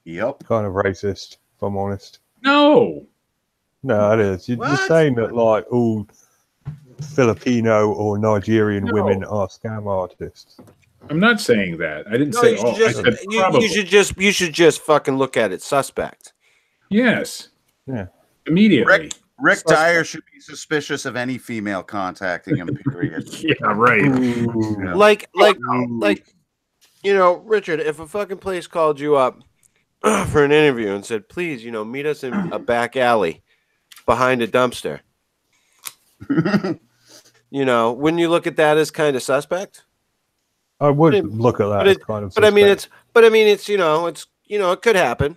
Yep. Kind of racist, if I'm honest. No, it is. You're saying that like all Filipino or Nigerian women are scam artists. I'm not saying that. I didn't say all. I said you should just fucking look at it suspect. Yes. Yeah. Immediately. Rick Dyer should be suspicious of any female contacting him, period. Yeah, right. Ooh. Like, you know, Richard, if a fucking place called you up for an interview and said, please, you know, meet us in a back alley behind a dumpster, you know, wouldn't you look at that as kind of suspect? I would look at that as kind of suspect. But I mean, it's, you know, it could happen.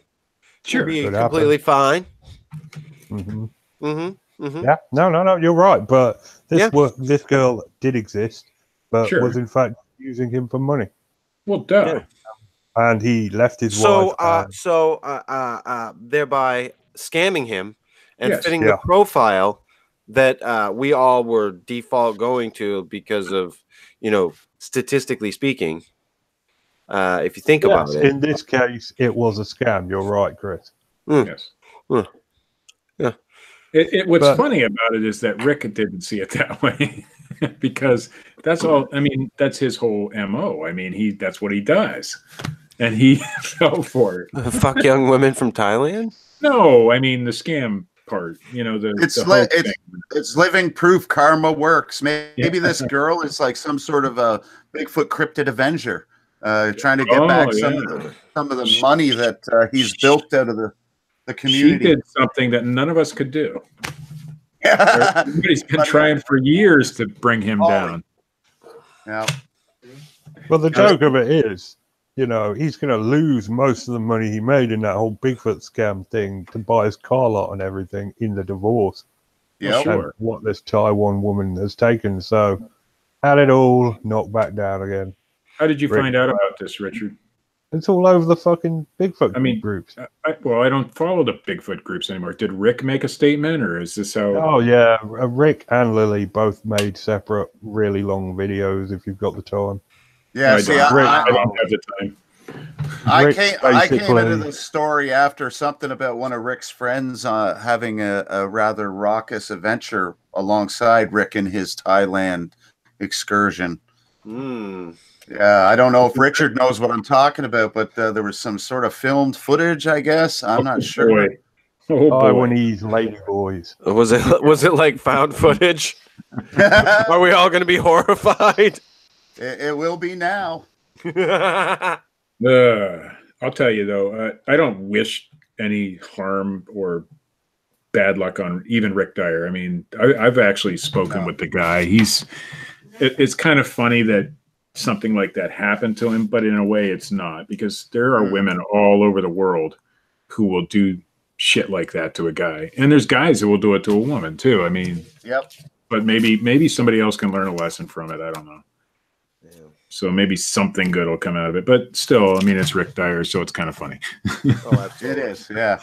Sure. It'd be completely fine. Mm-hmm. Mm-hmm. Mm-hmm. Yeah, no, you're right. But this girl did exist, but was in fact using him for money. Well, duh. Yeah. And he left his wife. Thereby scamming him and fitting the profile that we all were default going to because of, you know, statistically speaking. If you think about it, in this case, it was a scam. You're right, Chris. Yes. Yeah. What's funny about it is that Rick didn't see it that way because that's all. I mean, that's his whole MO. I mean, that's what he does, and he fell for it. Fuck young women from Thailand? No, I mean the scam part. You know, it's living proof karma works. Maybe this girl is like some sort of a Bigfoot cryptid avenger, trying to get back some of the money that he's built out of the community. She did something that none of us could do. Everybody's been trying for years to bring him down. Yeah. Well, the joke of it is, you know, he's going to lose most of the money he made in that whole Bigfoot scam thing to buy his car lot and everything in the divorce. Yeah, sure. What this Taiwan woman has taken. So, had it all knocked back down again. How did you find out about this, Richard? It's all over the fucking Bigfoot groups. I don't follow the Bigfoot groups anymore. Did Rick make a statement, or is this how? Oh yeah, Rick and Lily both made separate, really long videos. If you've got the time. Yeah, I don't have the time. I came into the story after something about one of Rick's friends having a rather raucous adventure alongside Rick in his Thailand excursion. Yeah, I don't know if Richard knows what I'm talking about, but there was some sort of filmed footage, I guess. I'm not sure. Taiwanese lady boys. Was it like found footage? Are we all going to be horrified? It will be now. I'll tell you though, I don't wish any harm or bad luck on even Rick Dyer. I mean, I've actually spoken with the guy. It's kind of funny that something like that happened to him, but in a way it's not, because there are women all over the world who will do shit like that to a guy, and there's guys who will do it to a woman too. I mean, but maybe somebody else can learn a lesson from it. I don't know. So maybe something good will come out of it, but still, I mean, it's Rick Dyer, so it's kind of funny. It is, yeah,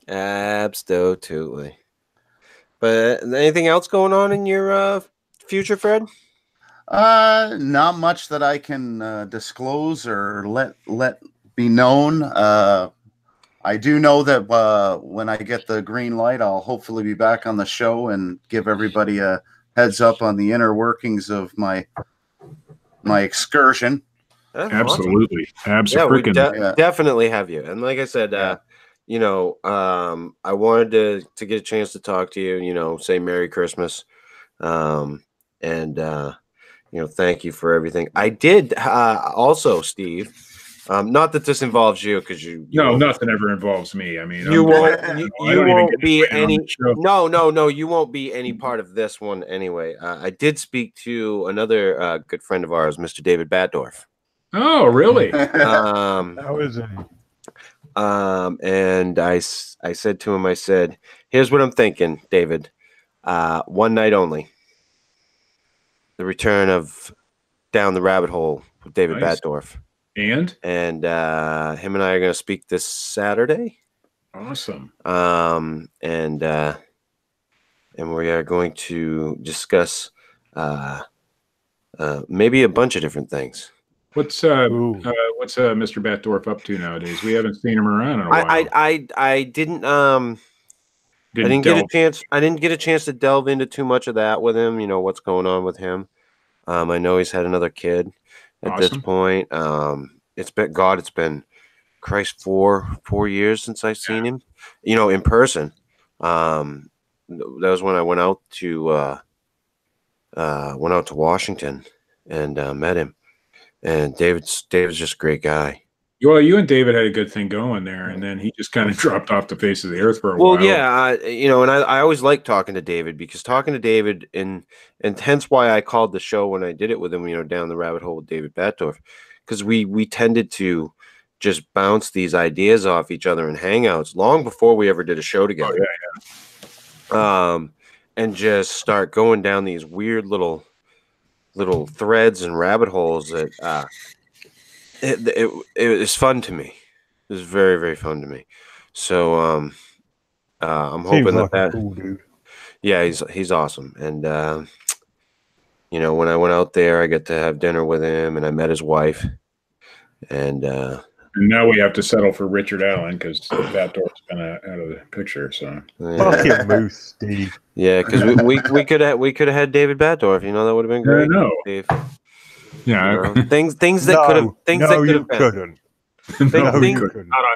absolutely. But anything else going on in your future, Fred? Not much that I can disclose or let be known. I do know that when I get the green light, I'll hopefully be back on the show and give everybody a heads up on the inner workings of my excursion. Absolutely. Yeah, we definitely have you. And like I said, you know, I wanted to get a chance to talk to you, you know, say Merry Christmas. You know, thank you for everything. I did also, Steve, not that this involves you, because nothing ever involves me. I mean, you won't be any part of this one anyway. I did speak to another good friend of ours, Mr. David Batdorf. Oh, really? How is he? And I said to him, I said, here's what I'm thinking, David. One night only. The return of Down the Rabbit Hole with David Batdorf. And him and I are going to speak this Saturday. Awesome. And we are going to discuss maybe a bunch of different things. What's Mr. Batdorf up to nowadays? We haven't seen him around in a while. I didn't get a chance to delve into too much of that with him. You know what's going on with him. I know he's had another kid at this point. It's been Christ 4 years since I've seen him. You know, in person. That was when I went out to Washington and met him. And David's just a great guy. Well, you and David had a good thing going there, and then he just kind of dropped off the face of the earth for a while. Well, yeah, and I always like talking to David, because talking to David, and hence why I called the show when I did it with him, Down the Rabbit Hole with David Batdorf, because we tended to just bounce these ideas off each other in hangouts long before we ever did a show together. Oh, yeah. And just start going down these weird little threads and rabbit holes that it was fun to me. It was very, very fun to me. So I'm hoping that cool dude. Yeah, he's awesome. And when I went out there, I got to have dinner with him, and I met his wife. And now we have to settle for Richard Allen, because Batdorf's been out of the picture. So fucking moose, Steve. Yeah, because we could have had David Batdorf. That would have been great. I know. Steve. Yeah, things that could have things that could have been.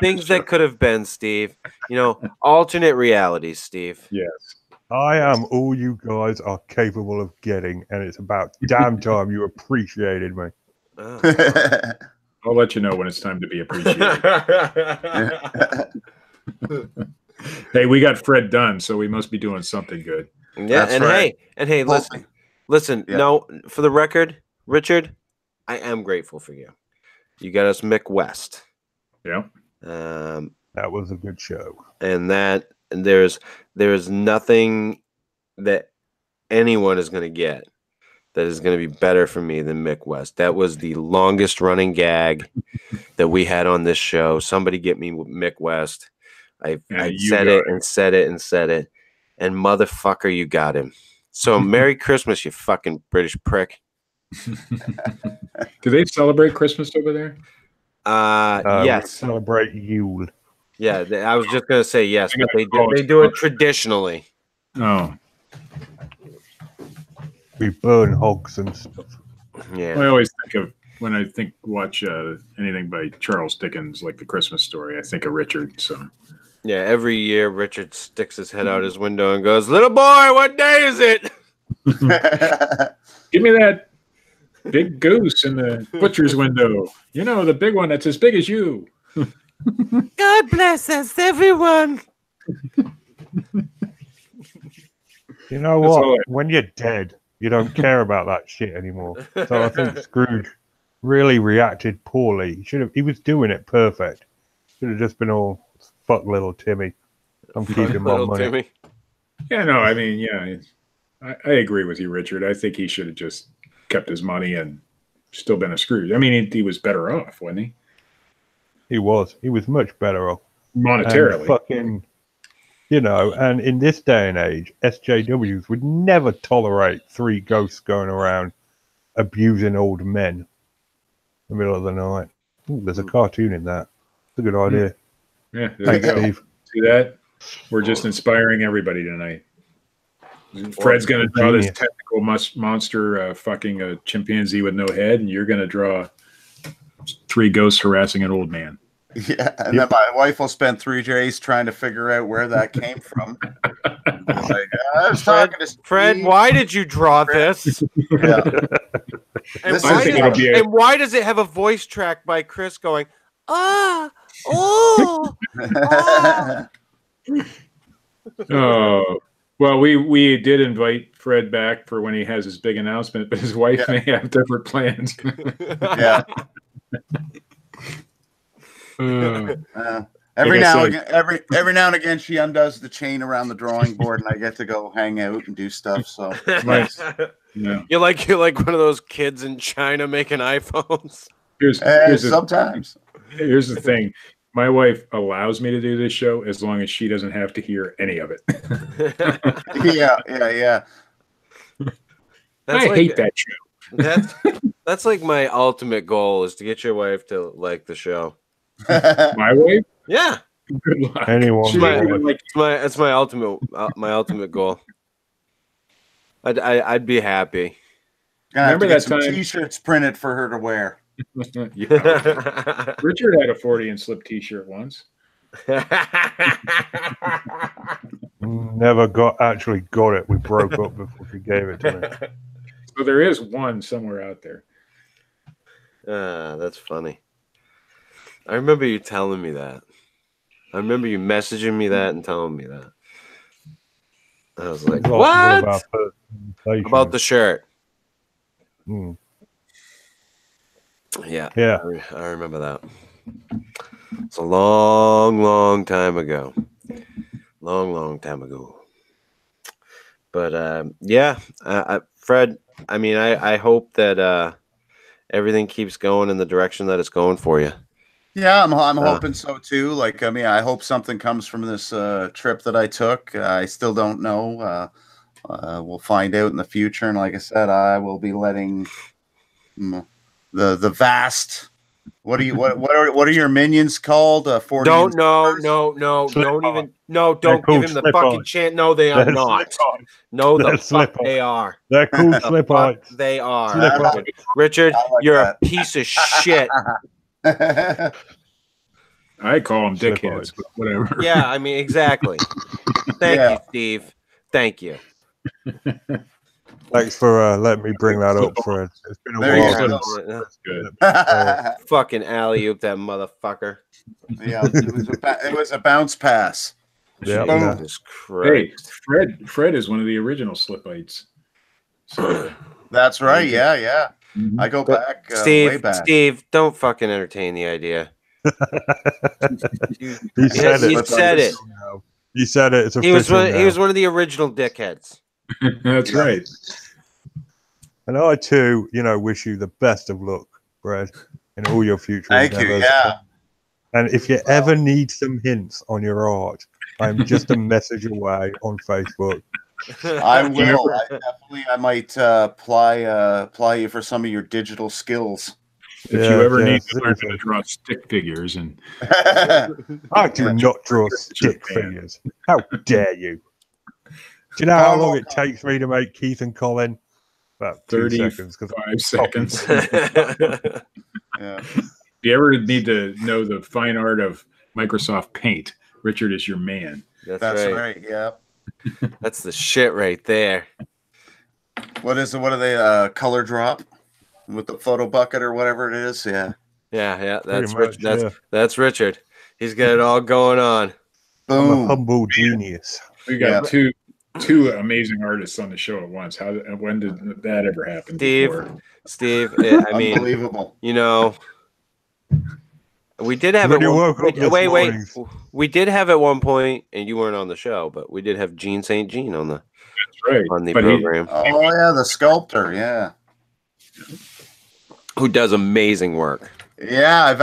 Things that could have been, Steve. Alternate realities, Steve. Yes. I am all you guys are capable of getting, and it's about damn time you appreciated me. Oh. I'll let you know when it's time to be appreciated. Hey, we got Fred done, so we must be doing something good. Yeah, that's right. Hey, listen. Yeah. No, for the record, Richard, I am grateful for you. You got us Mick West. Yeah. That was a good show. And there's nothing that anyone is going to get that is going to be better for me than Mick West. That was the longest running gag that we had on this show. Somebody get me Mick West. I said it and said it and said it. And motherfucker, you got him. So Merry Christmas, you fucking British prick. Do they celebrate Christmas over there? Yes. Celebrate Yule. Yeah, I was just going to say yes, but they do it traditionally. Oh. We burn hogs and stuff. Yeah. I always think of, when I watch anything by Charles Dickens, like The Christmas Story, I think of Richard. So. Yeah, every year Richard sticks his head out his window and goes, "Little boy, what day is it?" Give me that big goose in the butcher's window. The big one that's as big as you. God bless us, everyone. You know what? When you're dead, you don't care about that shit anymore. So I think Scrooge really reacted poorly. He was doing it perfect. Should have just been all, fuck little Timmy. I'm keeping my money. Timmy. Yeah, no, I mean, yeah, I agree with you, Richard. I think he should have just kept his money and still been a Scrooge. I mean, he was better off, wasn't he? He was much better off. Monetarily. And fucking, and in this day and age, SJWs would never tolerate 3 ghosts going around abusing old men in the middle of the night. Ooh, there's a cartoon in that. It's a good idea. Yeah, thanks, Steve. See that? We're just inspiring everybody tonight. Fred's going to draw this technical monster fucking a chimpanzee with no head, and you're going to draw 3 ghosts harassing an old man. Yeah, and then my wife will spend 3 days trying to figure out where that came from. I was talking to Steve. Fred, why did you draw this? Yeah. And why does it have a voice track by Chris going, oh. Oh, well, we did invite Fred back for when he has his big announcement, but his wife may have different plans. Yeah. Every now and again, she undoes the chain around the drawing board, and I get to go hang out and do stuff. So nice. Yeah. You're like one of those kids in China making iPhones. Here's sometimes. Here's the thing. My wife allows me to do this show as long as she doesn't have to hear any of it. Yeah. I hate that show. That's like my ultimate goal is to get your wife to like the show. My wife? Yeah. Good luck. Anyone? It's my ultimate goal. I'd be happy. Remember that time? T-shirts printed for her to wear. Yeah. Richard had a Fortean Slip T-shirt once. Never actually got it. We broke up before she gave it to me. So there is one somewhere out there. That's funny. I remember you telling me that. I remember you messaging me that and telling me that. I was like, what? About the shirt. Yeah. I remember that. It's a long time ago. Long time ago. But Fred, I mean, I hope that everything keeps going in the direction that it's going for you. Yeah, I'm hoping so too. Like, I mean, I hope something comes from this trip that I took. I still don't know. We'll find out in the future. And like I said, I will be letting the vast. What are your minions called? Don't give him the fucking chant. No, they are not. No, the fuck they are. They're cool slip-ons. They are. Richard, you're a piece of shit. I call them dickheads, but whatever. Yeah, I mean, exactly. Thank you, Steve. Thank you. Thanks for letting me bring that up, Fred. It's been a while. That's good. Fucking alley-oop that motherfucker. Yeah, it was a bounce pass. Yeah. Jesus Christ. Hey, Fred is one of the original Slipites. So. That's right. Yeah. Mm-hmm. I go back way back. Steve, don't fucking entertain the idea. He said it. He said it. It's he was one of the original dickheads. That's right. And I too, wish you the best of luck, Brad, in all your future endeavors. Thank you. Yeah. And if you ever need some hints on your art, I'm just a message away on Facebook. I will. I might ply you for some of your digital skills. If you ever need to learn how to draw stick figures, and I do not draw stick figures. How dare you? Do you know how long it takes me to make Keith and Colin? About 35 seconds. Yeah. If you ever need to know the fine art of Microsoft Paint, Richard is your man. That's right. Yeah. That's the shit right there. What are they? Color drop with the photo bucket or whatever it is. Yeah. Yeah. That's Richard. He's got it all going on. Boom. I'm a humble genius. We got two amazing artists on the show at once. When did that ever happen? Steve, I mean, unbelievable. We did have we did have at one point, and you weren't on the show, but we did have Gene St. Jean on the program. The sculptor, yeah, who does amazing work. Yeah, I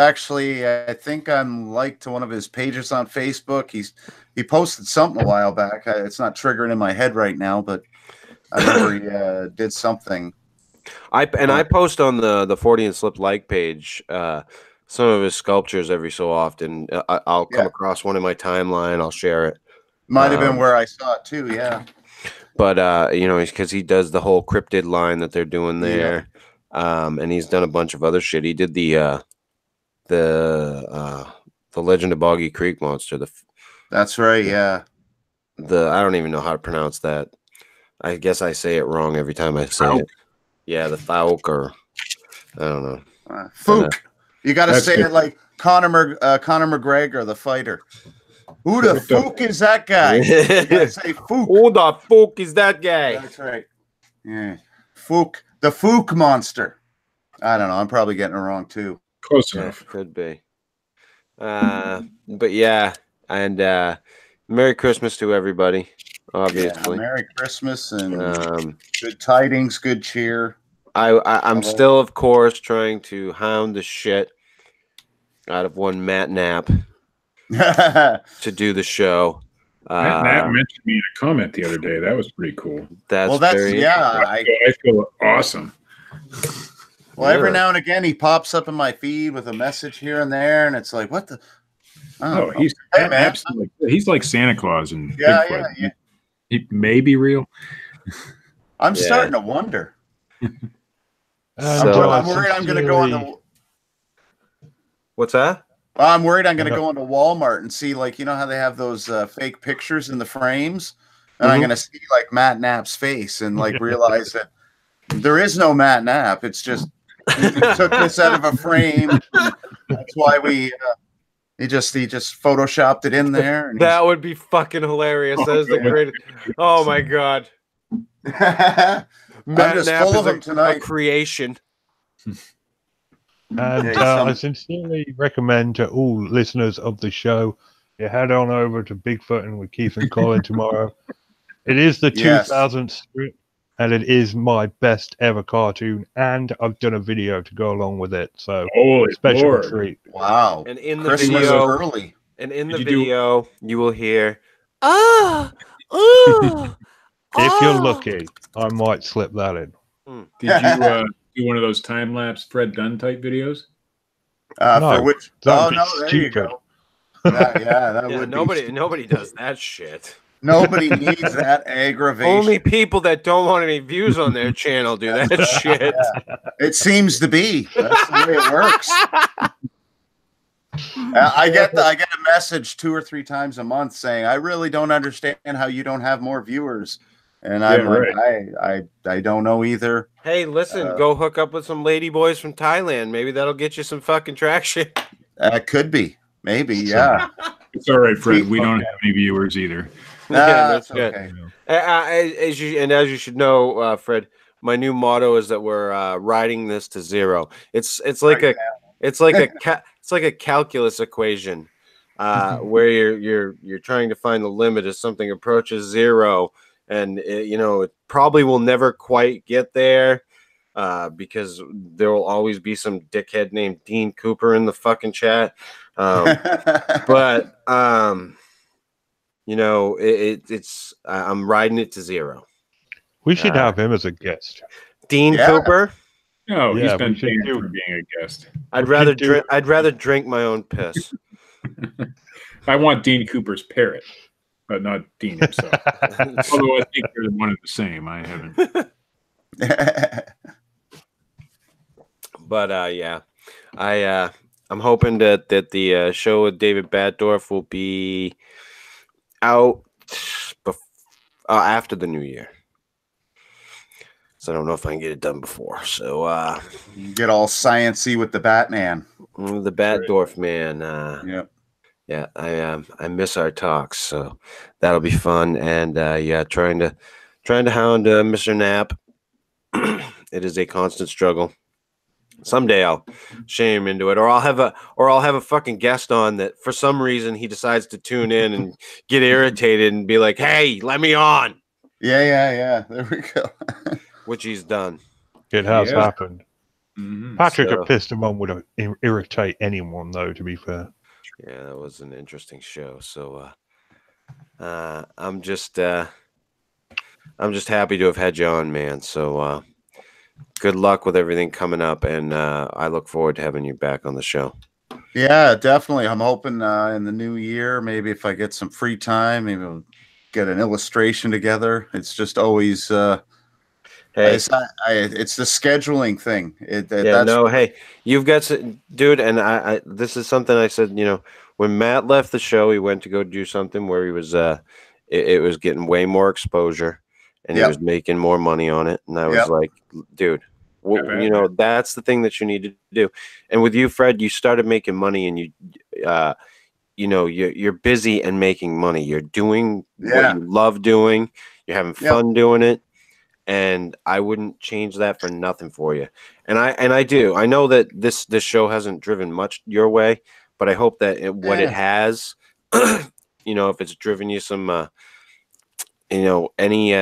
think I'm liked to one of his pages on Facebook. He posted something a while back. It's not triggering in my head right now, but I remember he did something. I post on the Fortean Slip like page some of his sculptures every so often. I'll come across one in my timeline. I'll share it. Might have been where I saw it too. Yeah. But because he does the whole cryptid line that they're doing there, and he's done a bunch of other shit. He did the Legend of Boggy Creek monster. That's right. Yeah. I don't even know how to pronounce that. I guess I say it wrong every time I say it. Yeah, the Thauk, or I don't know. Fook. You got to say it like Conor McGregor, the fighter. Who the fuck is that guy? You got to say Fook. Who the fuck is that guy? That's right. Yeah. Fook. The Fook monster. I don't know. I'm probably getting it wrong too. Close enough. Could be. But yeah, and Merry Christmas to everybody. Obviously, Merry Christmas and good tidings, good cheer. I'm still, of course, trying to hound the shit out of one Matt Knapp to do the show. Matt mentioned me in a comment the other day. That was pretty cool. That's I feel awesome. Well, every now and again he pops up in my feed with a message here and there, and it's like, what the? He's he's like Santa Claus and Bigfoot. Yeah. He may be real. I'm starting to wonder. So I'm worried I'm going to go into. What's that? I'm worried I'm going to go into Walmart and see, like, you know how they have those fake pictures in the frames, and I'm going to see like Matt Knapp's face and like realize that there is no Matt Knapp. It's just he took this out of a frame. That's why he just photoshopped it in there. And that would be fucking hilarious. That is the greatest. Oh my god. Matt Knapp full of them tonight. A creation. And I sincerely recommend to all listeners of the show, you head on over to Bigfooting with Keith and Colin tomorrow. It is the 2000th strip, and it is my best ever cartoon, and I've done a video to go along with it. So special treat. Wow. And in the video, you will hear, if you're lucky, I might slip that in. Did you do one of those time lapse Fred Dunn type videos? For which? Oh no, there you stupid. go. That would. Nobody does that shit. Nobody needs that aggravation. Only people that don't want any views on their channel do that shit. Yeah. It seems to be. That's the way it works. I get a message 2 or 3 times a month saying, "I really don't understand how you don't have more viewers." And I'm like, I don't know either. Hey, listen, go hook up with some lady boys from Thailand. Maybe that'll get you some fucking traction. Could be. Maybe, yeah. It's all right, Fred. We don't have any viewers either. Yeah, that's good. Okay. As you should know, Fred, my new motto is that we're riding this to zero. It's like a calculus equation where you're trying to find the limit as something approaches zero. And it probably will never quite get there because there will always be some dickhead named Dean Cooper in the fucking chat. But it's I'm riding it to zero. We should have him as a guest. Dean Cooper? No, he's been banned for being a guest. I'd rather drink my own piss. I want Dean Cooper's parrot. But not Dean himself. Although I think they're one and the same. I haven't. But I'm hoping that the show with David Batdorf will be out after the new year. So I don't know if I can get it done before. So you get all sciencey with the Batman, the Batdorf man. Yep. Yeah, I miss our talks, so that'll be fun. And trying to hound Mr. Knapp. It is a constant struggle. Someday I'll shame him into it, or I'll have a fucking guest on that for some reason he decides to tune in and get irritated and be like, "Hey, let me on." Yeah. There we go. Which he's done. It has happened. Mm-hmm. Patrick a pistomon would irritate anyone, though. To be fair. Yeah, that was an interesting show. So I'm just happy to have had you on, man. So good luck with everything coming up, and I look forward to having you back on the show. Yeah, definitely. I'm hoping in the new year, maybe if I get some free time, maybe we'll get an illustration together. It's just always it's the scheduling thing. Hey, you've got dude, and I this is something I said, when Matt left the show, he went to go do something where he was it was getting way more exposure and he was making more money on it, and I was like, dude, that's the thing that you need to do. And with you, Fred, you started making money, and you're busy and making money. You're doing what you love doing. You're having fun doing it. And I wouldn't change that for nothing for you. And I do. I know that this show hasn't driven much your way, but I hope that what it has, you know, if it's driven you some, you know, any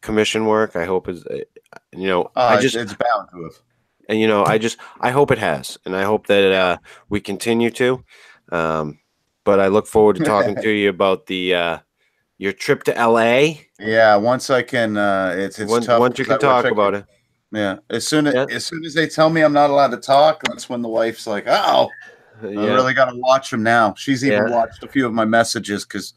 commission work, I hope is, you know, it's bound to have. And you know, I hope it has, and I hope that we continue to. But I look forward to talking to you about the your trip to LA. Yeah, once I can, it's tough. Once you can talk about it. Yeah, as soon as they tell me I'm not allowed to talk, that's when the wife's like, "Oh, I really got to watch them now." She's even watched a few of my messages because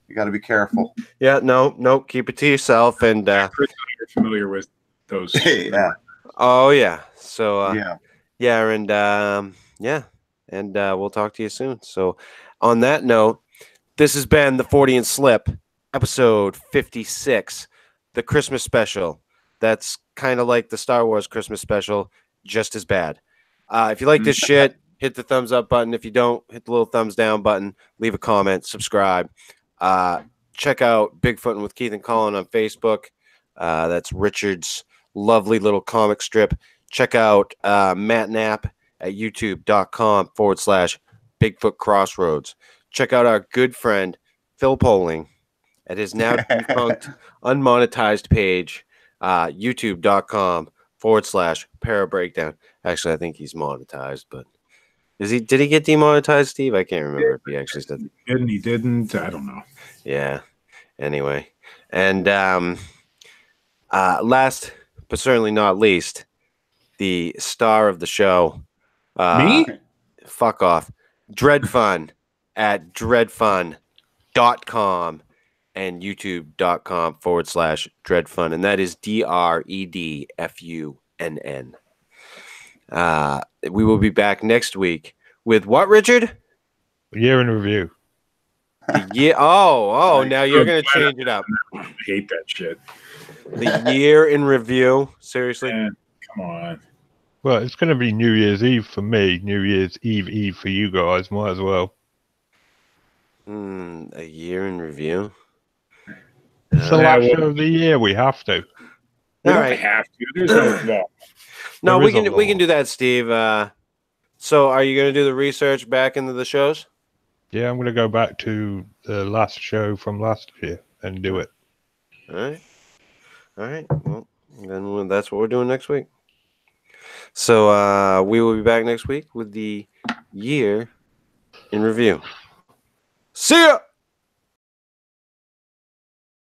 you got to be careful. Yeah, no, keep it to yourself. And Chris, you're familiar with those. Yeah. Oh yeah. So and we'll talk to you soon. So on that note, this has been the Fortean Slip, episode 56, the Christmas special. That's kind of like the Star Wars Christmas special, just as bad. If you like this shit, hit the thumbs up button. If you don't, hit the little thumbs down button. Leave a comment, subscribe. Check out Bigfootin' with Keith and Colin on Facebook. That's Richard's lovely little comic strip. Check out Matt Knapp at youtube.com/bigfootcrossroads. Check out our good friend Phil Poling at his now defunct unmonetized page, youtube.com/parabreakdown. Actually, I think he's monetized, but did he get demonetized, Steve? I can't remember if he actually said he didn't. I don't know. Yeah. Anyway. And last but certainly not least, the star of the show. Me? Fuck off. Dred Funn at dredfunn.com and youtube.com/dredfunn. And that is DREDFUNN. We will be back next week with what, Richard? Year in review. Now you're going to change it up. I hate that shit. The year in review? Seriously? Man, come on. Well, it's going to be New Year's Eve for me, New Year's Eve for you guys. Might as well. A year in review? It's the last show of the year. We have to. We don't have to. There's no law. No, we can do that, Steve. So are you going to do the research back into the shows? Yeah, I'm going to go back to the last show from last year and do it. All right. Well, then that's what we're doing next week. So we will be back next week with the year in review. See ya!